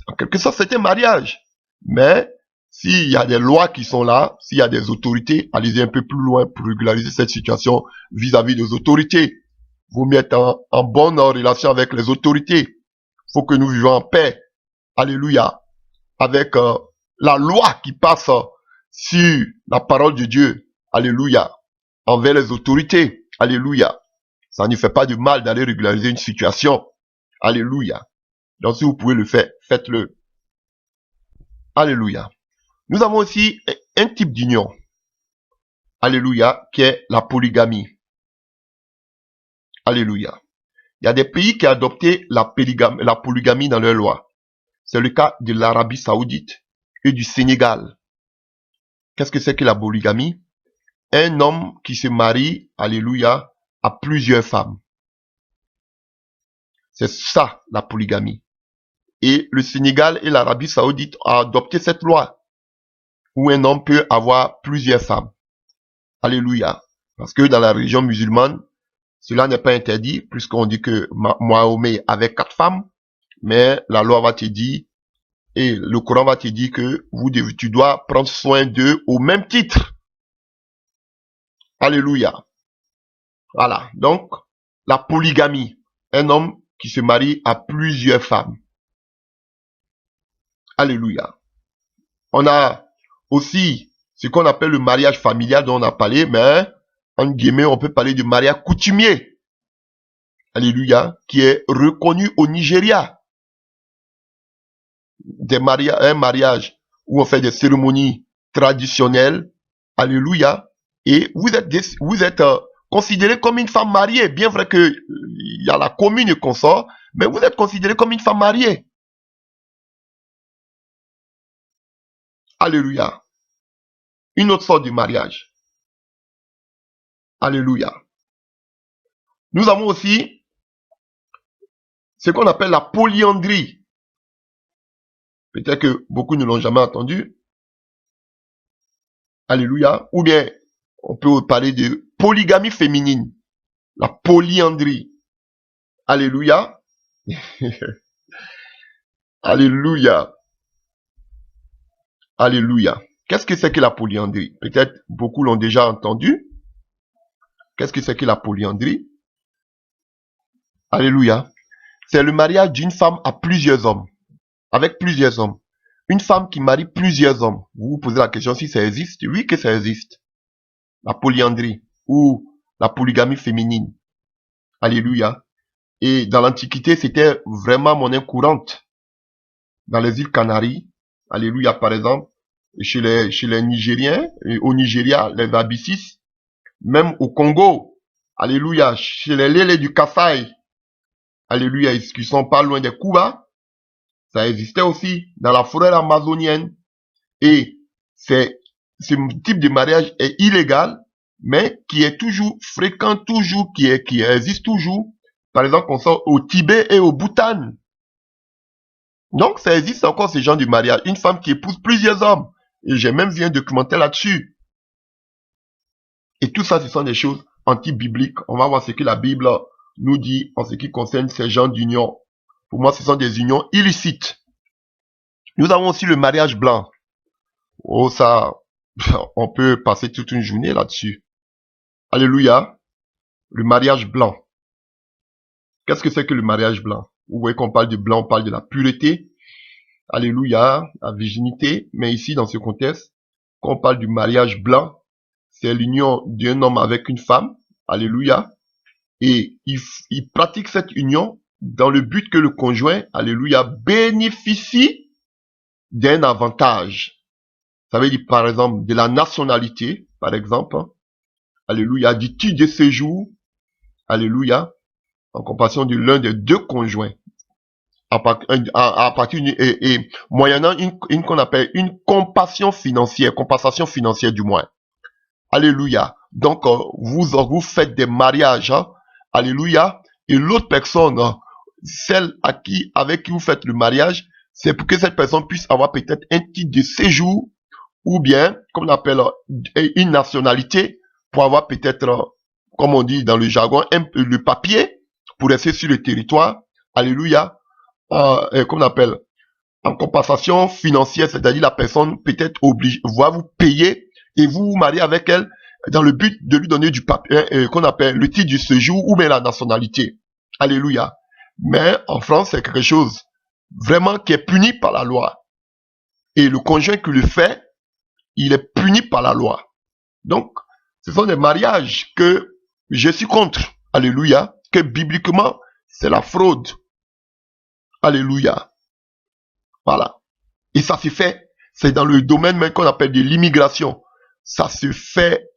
En quelque sorte, c'est un mariage. Mais, s'il y a des lois qui sont là, s'il y a des autorités, allez-y un peu plus loin pour régulariser cette situation vis-à-vis des autorités. Vous mettez en bonne relation avec les autorités. Il faut que nous vivions en paix. Alléluia. Avec la loi qui passe sur la parole de Dieu. Alléluia. Envers les autorités. Alléluia. Ça ne fait pas de mal d'aller régulariser une situation. Alléluia. Donc si vous pouvez le faire, faites-le. Alléluia. Nous avons aussi un type d'union. Alléluia, qui est la polygamie. Alléluia. Il y a des pays qui ont adopté la polygamie dans leur loi. C'est le cas de l'Arabie Saoudite et du Sénégal. Qu'est-ce que c'est que la polygamie? Un homme qui se marie, alléluia, à plusieurs femmes. C'est ça, la polygamie. Et le Sénégal et l'Arabie Saoudite ont adopté cette loi où un homme peut avoir plusieurs femmes. Alléluia. Parce que dans la religion musulmane, cela n'est pas interdit, puisqu'on dit que Mahomet avait 4 femmes, mais la loi va te dire, et le Coran va te dire que tu dois prendre soin d'eux au même titre. Alléluia. Voilà. Donc, la polygamie. Un homme qui se marie à plusieurs femmes. Alléluia. On a aussi ce qu'on appelle le mariage familial dont on a parlé, mais en guillemets, on peut parler de mariage coutumier. Alléluia. Qui est reconnu au Nigeria. Un mariage où on fait des cérémonies traditionnelles. Alléluia. Et vous êtes considéré comme une femme mariée. Bien vrai que il y a la commune consort, mais vous êtes considéré comme une femme mariée. Alléluia. Une autre sorte de mariage. Alléluia. Nous avons aussi ce qu'on appelle la polyandrie. Peut-être que beaucoup ne l'ont jamais entendu. Alléluia. Ou bien, on peut parler de polygamie féminine. La polyandrie. Alléluia. Alléluia. Alléluia. Qu'est-ce que c'est que la polyandrie? Peut-être beaucoup l'ont déjà entendu. Qu'est-ce que c'est que la polyandrie? Alléluia. C'est le mariage d'une femme à plusieurs hommes. Avec plusieurs hommes. Une femme qui marie plusieurs hommes. Vous vous posez la question si ça existe. Oui que ça existe. La polyandrie ou la polygamie féminine. Alléluia. Et dans l'Antiquité, c'était vraiment monnaie courante. Dans les îles Canaries, alléluia, par exemple, chez les Nigériens, au Nigeria, les Abyssis, même au Congo, alléluia, chez les Lélés du Kasaï, alléluia, qui sont pas loin des Cuba, ça existait aussi dans la forêt amazonienne. Et ce type de mariage est illégal, mais qui est toujours fréquent, toujours, qui existe toujours. Par exemple, on sort au Tibet et au Bhoutan. Donc, ça existe encore ce genre de mariage. Une femme qui épouse plusieurs hommes. Et j'ai même vu un documentaire là-dessus. Et tout ça, ce sont des choses anti-bibliques. On va voir ce que la Bible nous dit en ce qui concerne ces genres d'unions. Pour moi, ce sont des unions illicites. Nous avons aussi le mariage blanc. Oh, ça, on peut passer toute une journée là-dessus. Alléluia. Le mariage blanc. Qu'est-ce que c'est que le mariage blanc? Vous voyez qu'on parle de blanc, on parle de la pureté. Alléluia, la virginité. Mais ici, dans ce contexte, quand on parle du mariage blanc, c'est l'union d'un homme avec une femme. Alléluia. Et il pratique cette union dans le but que le conjoint, alléluia, bénéficie d'un avantage. Ça veut dire, par exemple, de la nationalité, par exemple. Alléluia, du titre de séjour. Alléluia. En comparaison de l'un des deux conjoints. À partir et moyennant une qu'on appelle une compensation financière du moins. Alléluia. Donc, vous faites des mariages, hein, alléluia, et l'autre personne, celle avec qui vous faites le mariage, c'est pour que cette personne puisse avoir peut-être un titre de séjour, ou bien, comme on appelle, une nationalité, pour avoir peut-être, comme on dit dans le jargon, le papier, pour rester sur le territoire, alléluia, comme on appelle, en compensation financière, c'est-à-dire la personne peut-être va vous payer et vous vous mariez avec elle dans le but de lui donner du papier, qu'on appelle le titre du séjour ou bien la nationalité. Alléluia. Mais en France, c'est quelque chose vraiment qui est puni par la loi. Et le conjoint qui le fait, il est puni par la loi. Donc, ce sont des mariages que je suis contre. Alléluia. Que bibliquement, c'est la fraude. Alléluia. Voilà. Et ça se fait, c'est dans le domaine même qu'on appelle de l'immigration. Ça se fait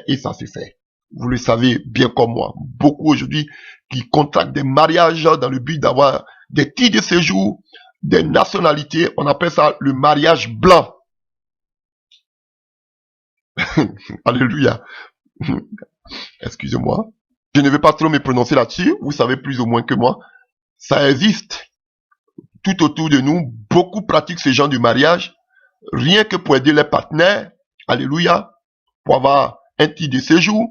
et ça se fait. Vous le savez bien comme moi. Beaucoup aujourd'hui qui contractent des mariages dans le but d'avoir des titres de séjour, des nationalités. On appelle ça le mariage blanc. Alléluia. Excusez-moi. Je ne vais pas trop me prononcer là-dessus. Vous savez plus ou moins que moi. Ça existe. Tout autour de nous, beaucoup pratiquent ce genre de mariage, rien que pour aider les partenaires, alléluia, pour avoir un titre de séjour,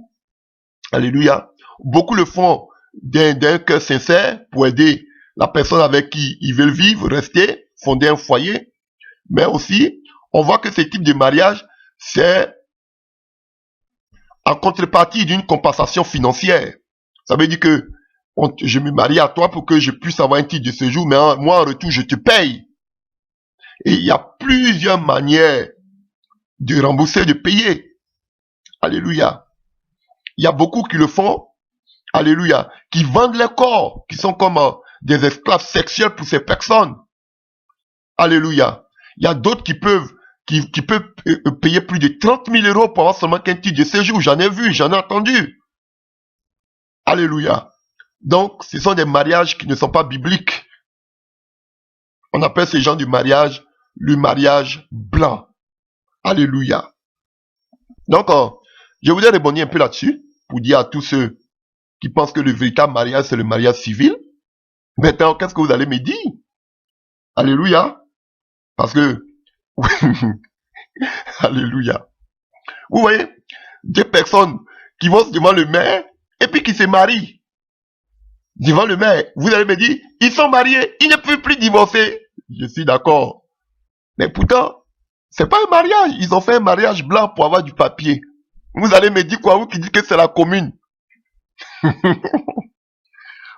alléluia. Beaucoup le font d'un cœur sincère pour aider la personne avec qui ils veulent vivre, rester, fonder un foyer. Mais aussi, on voit que ce type de mariage, c'est en contrepartie d'une compensation financière. Ça veut dire que je me marie à toi pour que je puisse avoir un titre de séjour, mais moi en retour, je te paye. Et il y a plusieurs manières de rembourser, de payer. Alléluia. Il y a beaucoup qui le font. Alléluia. Qui vendent leur corps, qui sont comme des esclaves sexuels pour ces personnes. Alléluia. Il y a d'autres qui peuvent payer plus de 30 000 € pour avoir seulement qu'un titre de séjour. J'en ai vu, j'en ai entendu. Alléluia. Donc, ce sont des mariages qui ne sont pas bibliques. On appelle ces gens du mariage le mariage blanc. Alléluia. Donc, je voudrais rebondir un peu là-dessus pour dire à tous ceux qui pensent que le véritable mariage, c'est le mariage civil. Maintenant, qu'est-ce que vous allez me dire? Alléluia. Parce que, alléluia. Vous voyez, des personnes qui vont devant le maire et puis qui se marient. Devant le maire, vous allez me dire, ils sont mariés, ils ne peuvent plus divorcer. Je suis d'accord. Mais pourtant, c'est pas un mariage. Ils ont fait un mariage blanc pour avoir du papier. Vous allez me dire quoi, vous qui dites que c'est la commune.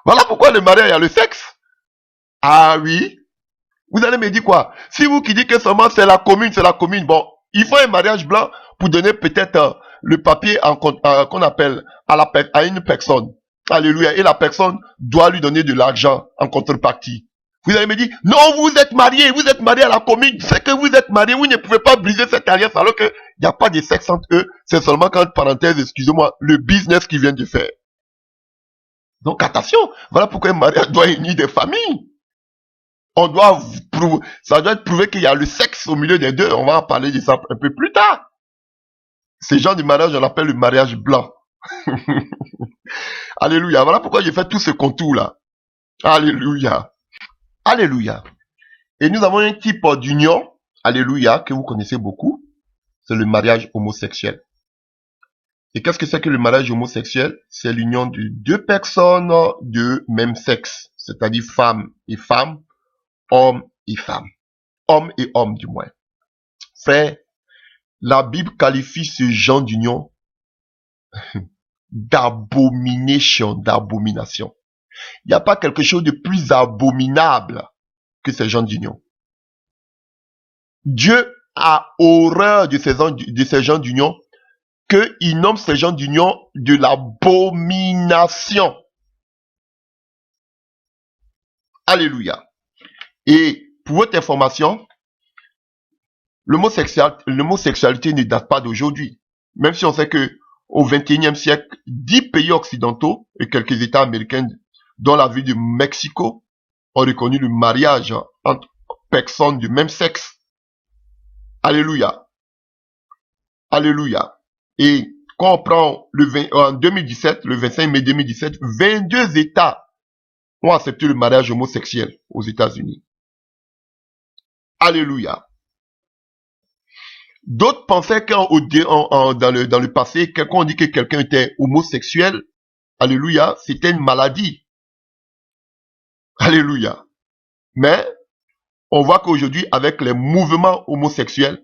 Voilà pourquoi le mariage, il y a le sexe. Ah oui. Vous allez me dire quoi? Si vous qui dites que seulement c'est la commune, bon, il faut un mariage blanc pour donner peut-être le papier qu'on appelle à une personne. Alléluia. Et la personne doit lui donner de l'argent en contrepartie. Vous allez me dire, non, vous êtes marié à la commune, c'est que vous êtes marié, vous ne pouvez pas briser cette alliance alors qu'il n'y a pas de sexe entre eux, c'est seulement quand, parenthèse, excusez-moi, le business qu'ils viennent de faire. Donc attention, voilà pourquoi un mariage doit unir des familles. On doit prouver, ça doit être prouvé qu'il y a le sexe au milieu des deux, on va en parler de ça un peu plus tard. Ce genre de mariage, on l'appelle le mariage blanc. Alléluia, voilà pourquoi j'ai fait tout ce contour-là. Alléluia. Alléluia. Et nous avons un type d'union, alléluia, que vous connaissez beaucoup, c'est le mariage homosexuel. Et qu'est-ce que c'est que le mariage homosexuel? C'est l'union de deux personnes de même sexe, c'est-à-dire femme et femme, homme et femme, homme et homme du moins. Frère, la Bible qualifie ce genre d'union d'abomination, d'abomination. Il n'y a pas quelque chose de plus abominable que ce genre d'union. Dieu a horreur de ces gens d'union, qu'il nomme ces gens d'union de l'abomination. Alléluia. Et pour votre information, l'homosexualité ne date pas d'aujourd'hui. Même si on sait que au XXIe siècle, 10 pays occidentaux et quelques États américains, dont la ville de Mexico, ont reconnu le mariage entre personnes du même sexe. Alléluia. Alléluia. Et quand on prend en 2017, le 25 mai 2017, 22 États ont accepté le mariage homosexuel aux États-Unis. Alléluia. D'autres pensaient dans le passé, quand on dit que quelqu'un était homosexuel, alléluia, c'était une maladie. Alléluia. Mais on voit qu'aujourd'hui, avec les mouvements homosexuels,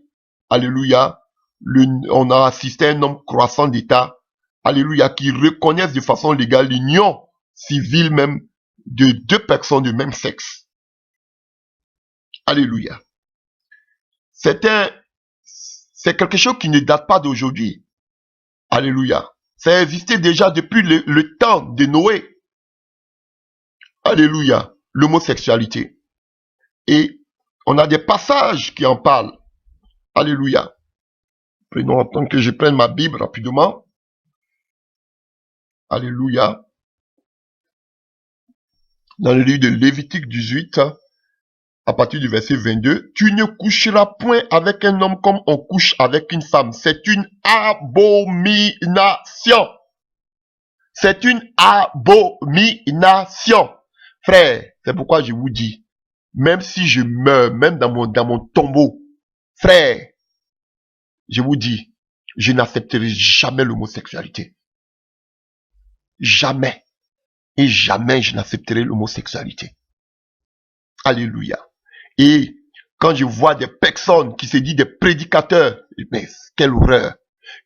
alléluia, on a assisté à un nombre croissant d'États, alléluia, qui reconnaissent de façon légale l'union civile même de deux personnes du même sexe. Alléluia. C'est quelque chose qui ne date pas d'aujourd'hui. Alléluia. Ça existait déjà depuis le temps de Noé. Alléluia. L'homosexualité. Et on a des passages qui en parlent. Alléluia. Prenons en temps que je prenne ma Bible rapidement. Alléluia. Dans le livre de Lévitique 18, à partir du verset 22, tu ne coucheras point avec un homme comme on couche avec une femme. C'est une abomination. C'est une abomination. Frère, c'est pourquoi je vous dis, même si je meurs, même dans mon tombeau, frère, je vous dis, je n'accepterai jamais l'homosexualité. Jamais. Et jamais je n'accepterai l'homosexualité. Alléluia. Et quand je vois des personnes qui se disent des prédicateurs, mais quelle horreur,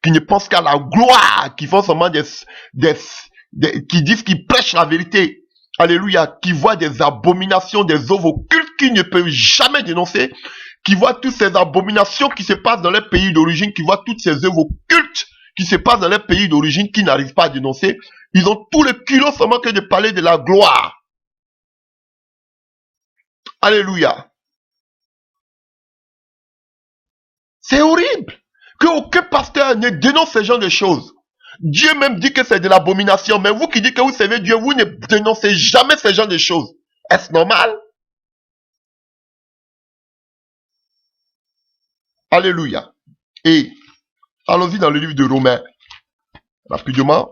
qui ne pensent qu'à la gloire, qui font seulement qui disent qu'ils prêchent la vérité, alléluia, qui voient des abominations, des œuvres occultes qu'ils ne peuvent jamais dénoncer, qui voient toutes ces abominations qui se passent dans leur pays d'origine, qui voient toutes ces œuvres occultes qui se passent dans leur pays d'origine, qui n'arrivent pas à dénoncer, ils ont tout le culot seulement que de parler de la gloire. Alléluia. C'est horrible qu'aucun pasteur ne dénonce ce genre de choses. Dieu même dit que c'est de l'abomination, mais vous qui dites que vous servez Dieu, vous ne dénoncez jamais ce genre de choses. Est-ce normal? Alléluia. Et allons-y dans le livre de Romains, rapidement.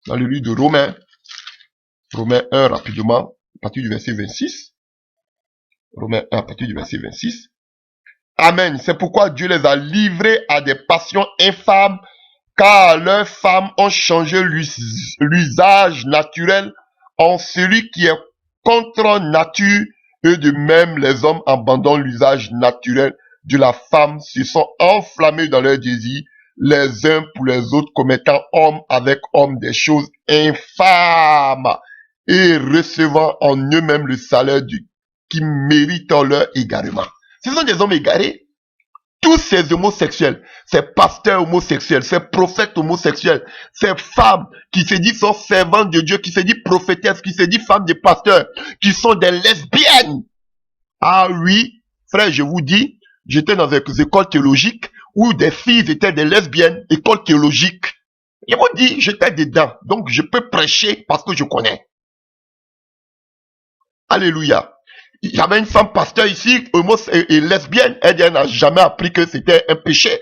Dans le livre de Romains, Romains 1, rapidement, à partir du verset 26. Romains 1, à partir du verset 26. Amen. C'est pourquoi Dieu les a livrés à des passions infâmes, car leurs femmes ont changé l'usage naturel en celui qui est contre nature, et de même les hommes abandonnent l'usage naturel de la femme, se sont enflammés dans leurs désirs, les uns pour les autres, commettant homme avec homme des choses infâmes, et recevant en eux-mêmes le salaire qui mérite leur égarement. Ce sont des hommes égarés. tous ces homosexuels, ces pasteurs homosexuels, ces prophètes homosexuels, ces femmes qui se disent sont servantes de Dieu, qui se disent prophétesses, qui se disent femmes de pasteurs, qui sont des lesbiennes. Ah oui, frère, je vous dis, j'étais dans des écoles théologiques où des filles étaient des lesbiennes, écoles théologiques. Ils m'ont dit, j'étais dedans, donc je peux prêcher parce que je connais. Alléluia. Il y avait une femme pasteur ici, homo et lesbienne, elle n'a jamais appris que c'était un péché.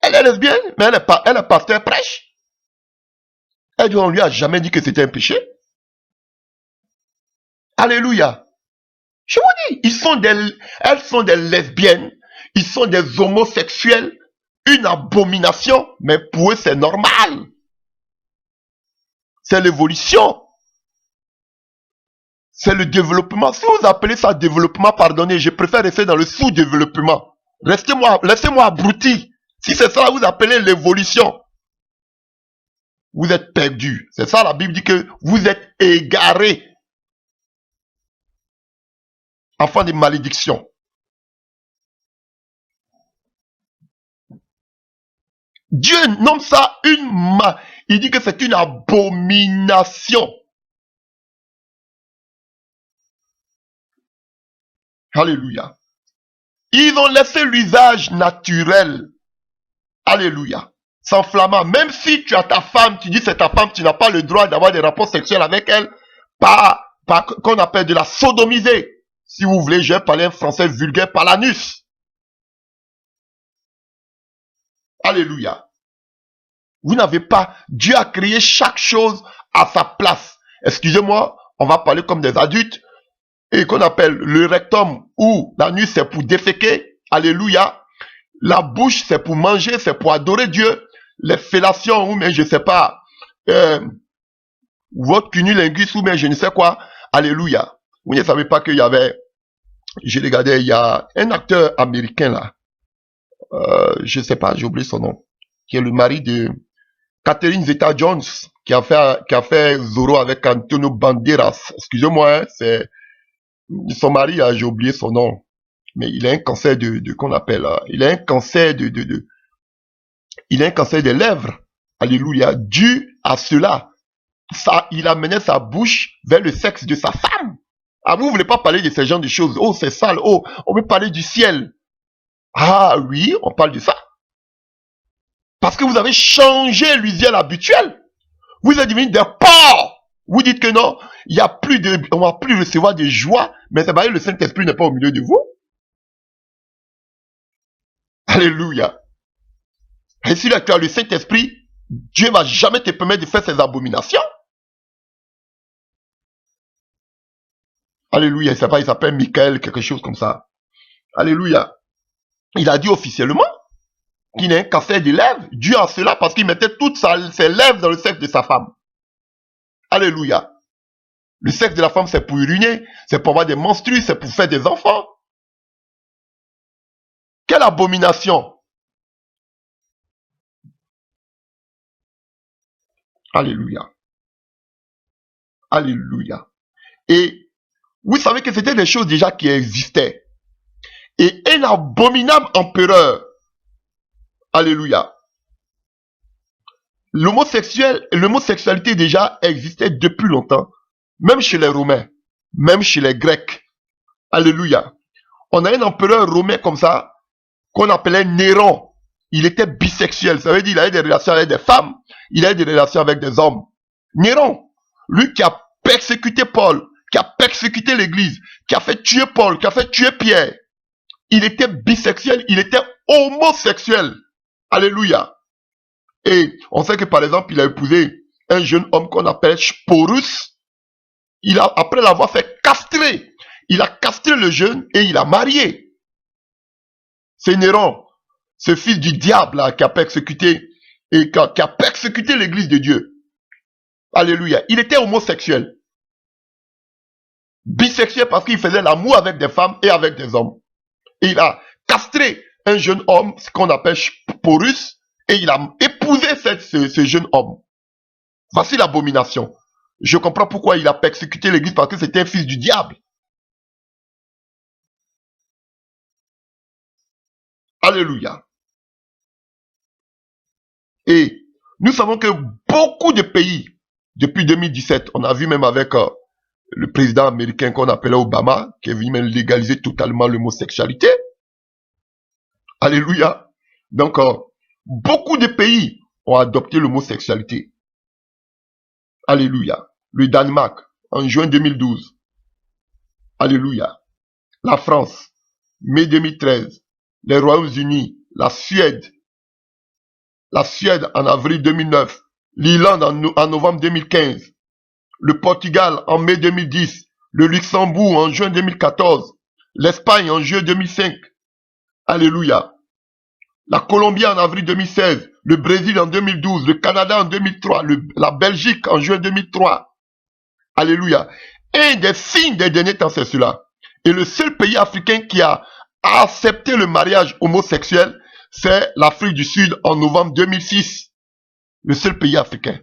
Elle est lesbienne, mais elle est pasteur, prêche. Elle dit, on lui a jamais dit que c'était un péché. Alléluia. Je vous dis, elles sont des lesbiennes, ils sont des homosexuels, une abomination, mais pour eux c'est normal. C'est l'évolution. C'est le développement. Si vous appelez ça développement, pardonnez, je préfère rester dans le sous-développement. Laissez-moi abruti. Si c'est ça que vous appelez l'évolution, vous êtes perdu. C'est ça la Bible dit que vous êtes égarés. Enfant de malédiction. Dieu nomme ça il dit que c'est une abomination. Alléluia. Ils ont laissé l'usage naturel. Alléluia. S'enflammant. Même si tu as ta femme, tu dis c'est ta femme, tu n'as pas le droit d'avoir des rapports sexuels avec elle, qu'on appelle de la sodomiser. Si vous voulez, je vais parler un français vulgaire, par l'anus. Alléluia. Vous n'avez pas, Dieu a créé chaque chose à sa place. Excusez-moi, on va parler comme des adultes. Et qu'on appelle le rectum ou l'anus, c'est pour déféquer. Alléluia. La bouche, c'est pour manger, c'est pour adorer Dieu. Les fellations, ou mais je sais pas, votre cunnilingus, ou mais je ne sais quoi. Alléluia. Vous ne savez pas qu'il y avait, j'ai regardé, il y a un acteur américain là. Je sais pas, j'ai oublié son nom. Qui est le mari de Catherine Zeta-Jones, qui a fait Zorro avec Antonio Banderas. Excusez-moi, hein, c'est son mari, j'ai oublié son nom, mais il a un cancer qu'on appelle, il a un cancer il a un cancer des lèvres. Alléluia. Dû à cela, il a mené sa bouche vers le sexe de sa femme. Ah, vous voulez pas parler de ce genre de choses? Oh, c'est sale. Oh, on veut parler du ciel. Ah oui, on parle de ça. Parce que vous avez changé l'usuel habituel. Vous êtes devenu des porcs. Vous dites que non, il y a plus on va plus recevoir de joie, mais c'est parce que le Saint-Esprit n'est pas au milieu de vous. Alléluia. Et si tu as le Saint-Esprit, Dieu va jamais te permettre de faire ces abominations. Alléluia. Il s'appelle Michael, quelque chose comme ça. Alléluia. Il a dit officiellement qu'il a un cancer des lèvres, dû à cela parce qu'il mettait toutes ses lèvres dans le sexe de sa femme. Alléluia. Le sexe de la femme, c'est pour uriner, c'est pour avoir des menstrues, c'est pour faire des enfants. Quelle abomination! Alléluia. Alléluia. Et vous savez que c'était des choses déjà qui existaient. Et un abominable empereur. Alléluia. L'homosexualité déjà existait depuis longtemps. Même chez les Romains. Même chez les Grecs. Alléluia. On a un empereur romain comme ça, qu'on appelait Néron. Il était bisexuel. Ça veut dire qu'il avait des relations avec des femmes. Il avait des relations avec des hommes. Néron. Lui qui a persécuté Paul. Qui a persécuté l'église. Qui a fait tuer Paul. Qui a fait tuer Pierre. Il était bisexuel. Il était homosexuel. Alléluia. Et on sait que par exemple, il a épousé un jeune homme qu'on appelle Sporus. Après l'avoir fait castrer, il a castré le jeune et il a marié. C'est Néron, ce fils du diable là, qui a persécuté l'église de Dieu. Alléluia. Il était homosexuel. Bisexuel parce qu'il faisait l'amour avec des femmes et avec des hommes. Et il a castré un jeune homme, ce qu'on appelle Sporus, et il a épousé ce jeune homme. Voici l'abomination. Je comprends pourquoi il a persécuté l'église, parce que c'était un fils du diable. Alléluia. Et nous savons que beaucoup de pays, depuis 2017, on a vu même avec le président américain qu'on appelait Obama, qui est venu même légaliser totalement l'homosexualité. Alléluia. Donc, beaucoup de pays ont adopté l'homosexualité. Alléluia. Le Danemark, en juin 2012. Alléluia. La France, mai 2013. Les Royaumes-Unis, la Suède en avril 2009. L'Irlande en novembre 2015. Le Portugal en mai 2010. Le Luxembourg en juin 2014. L'Espagne en juillet 2005. Alléluia. La Colombie en avril 2016, le Brésil en 2012, le Canada en 2003, la Belgique en juin 2003. Alléluia. Un des signes des derniers temps, c'est cela. Et le seul pays africain qui a accepté le mariage homosexuel, c'est l'Afrique du Sud en novembre 2006. Le seul pays africain.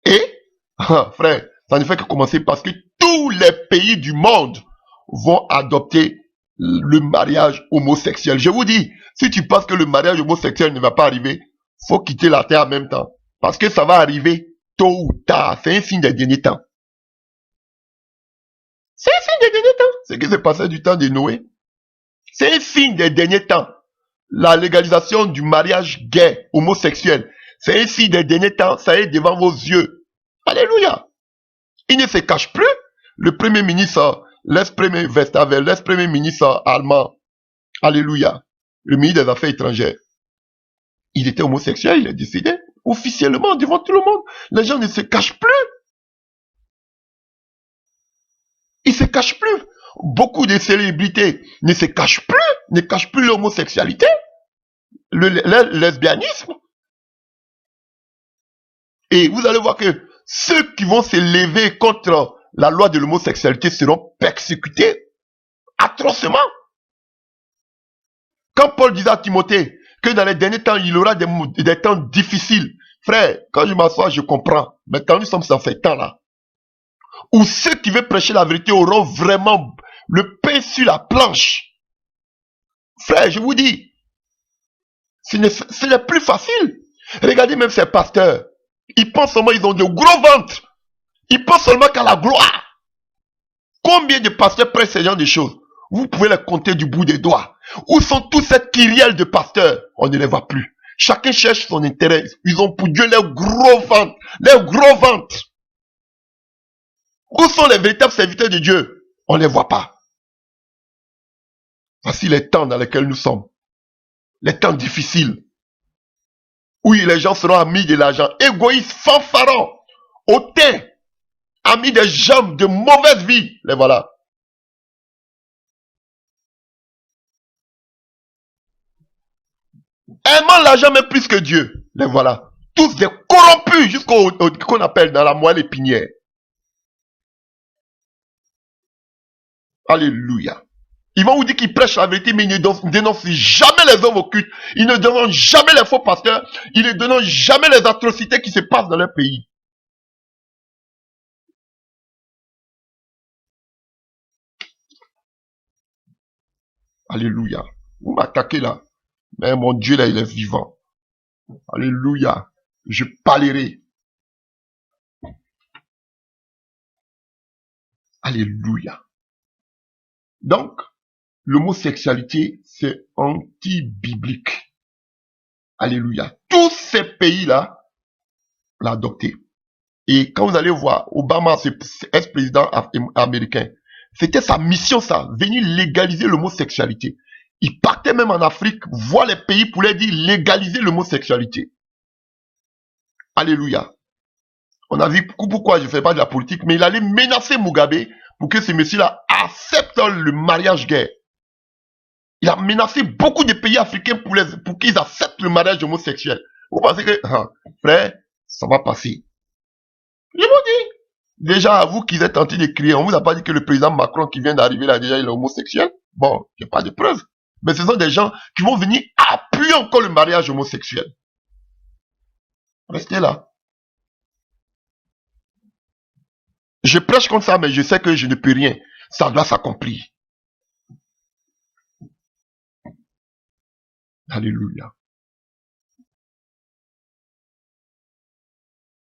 Et, frère, ça ne fait que commencer parce que tous les pays du monde vont adopter le mariage homosexuel. Je vous dis, si tu penses que le mariage homosexuel ne va pas arriver, faut quitter la terre en même temps. Parce que ça va arriver tôt ou tard. C'est un signe des derniers temps. C'est un signe des derniers temps. Ce qui s'est passé du temps de Noé. C'est un signe des derniers temps. La légalisation du mariage gay, homosexuel. C'est un signe des derniers temps. Ça est devant vos yeux. Alléluia. Il ne se cache plus. Le premier ministre, l'ex-premier Vestager, l'ex-premier ministre allemand, alléluia, le ministre des Affaires étrangères, il était homosexuel, il est décédé, officiellement, devant tout le monde. Les gens ne se cachent plus. Ils se cachent plus. Beaucoup de célébrités ne se cachent plus l'homosexualité, le lesbianisme. Et vous allez voir que ceux qui vont se lever contre la loi de l'homosexualité seront persécutés atrocement. Quand Paul disait à Timothée que dans les derniers temps, il y aura des temps difficiles, frère, quand je m'assois, je comprends. Maintenant, nous sommes dans ces temps-là, où ceux qui veulent prêcher la vérité auront vraiment le pain sur la planche. Frère, je vous dis, ce n'est plus facile. Regardez même ces pasteurs. Ils pensent seulement qu'ils ont de gros ventres. Ils pensent seulement qu'à la gloire. Combien de pasteurs prêchent ce genre de choses? Vous pouvez les compter du bout des doigts. Où sont tous ces kyrielles de pasteurs? On ne les voit plus. Chacun cherche son intérêt. Ils ont pour Dieu leurs gros ventres. Leurs gros ventres. Où sont les véritables serviteurs de Dieu? On ne les voit pas. Voici les temps dans lesquels nous sommes. Les temps difficiles. Où les gens seront amis de l'argent. Égoïstes, fanfarons, hautains, amis des gens de mauvaise vie. Les voilà. Aimant l'argent même plus que Dieu. Les voilà. Tous des corrompus jusqu'au qu'on appelle dans la moelle épinière. Alléluia. Ils vont vous dire qu'ils prêchent la vérité, mais ils ne dénoncent jamais les hommes occultes. Ils ne dénoncent jamais les faux pasteurs. Ils ne dénoncent jamais les atrocités qui se passent dans leur pays. Alléluia. Vous m'attaquez là. Mais mon Dieu là, il est vivant. Alléluia. Je parlerai. Alléluia. Donc, l'homosexualité, c'est anti-biblique. Alléluia. Tous ces pays-là l'ont adopté. Et quand vous allez voir, Obama, ce ex-président américain, c'était sa mission, ça, venir légaliser l'homosexualité. Il partait même en Afrique, voir les pays pour leur dire légaliser l'homosexualité. Alléluia. On a vu pourquoi je ne fais pas de la politique, mais il allait menacer Mugabe pour que ce monsieur-là accepte le mariage gay. Il a menacé beaucoup de pays africains pour qu'ils acceptent le mariage homosexuel. Vous pensez que, frère, ça va passer. Je vous dis. Déjà, vous qui êtes en train de crier, on vous a pas dit que le président Macron qui vient d'arriver là, déjà, il est homosexuel? Bon, il n'y a pas de preuves. Mais ce sont des gens qui vont venir appuyer encore le mariage homosexuel. Restez là. Je prêche comme ça, mais je sais que je ne peux rien. Ça doit s'accomplir. Alléluia.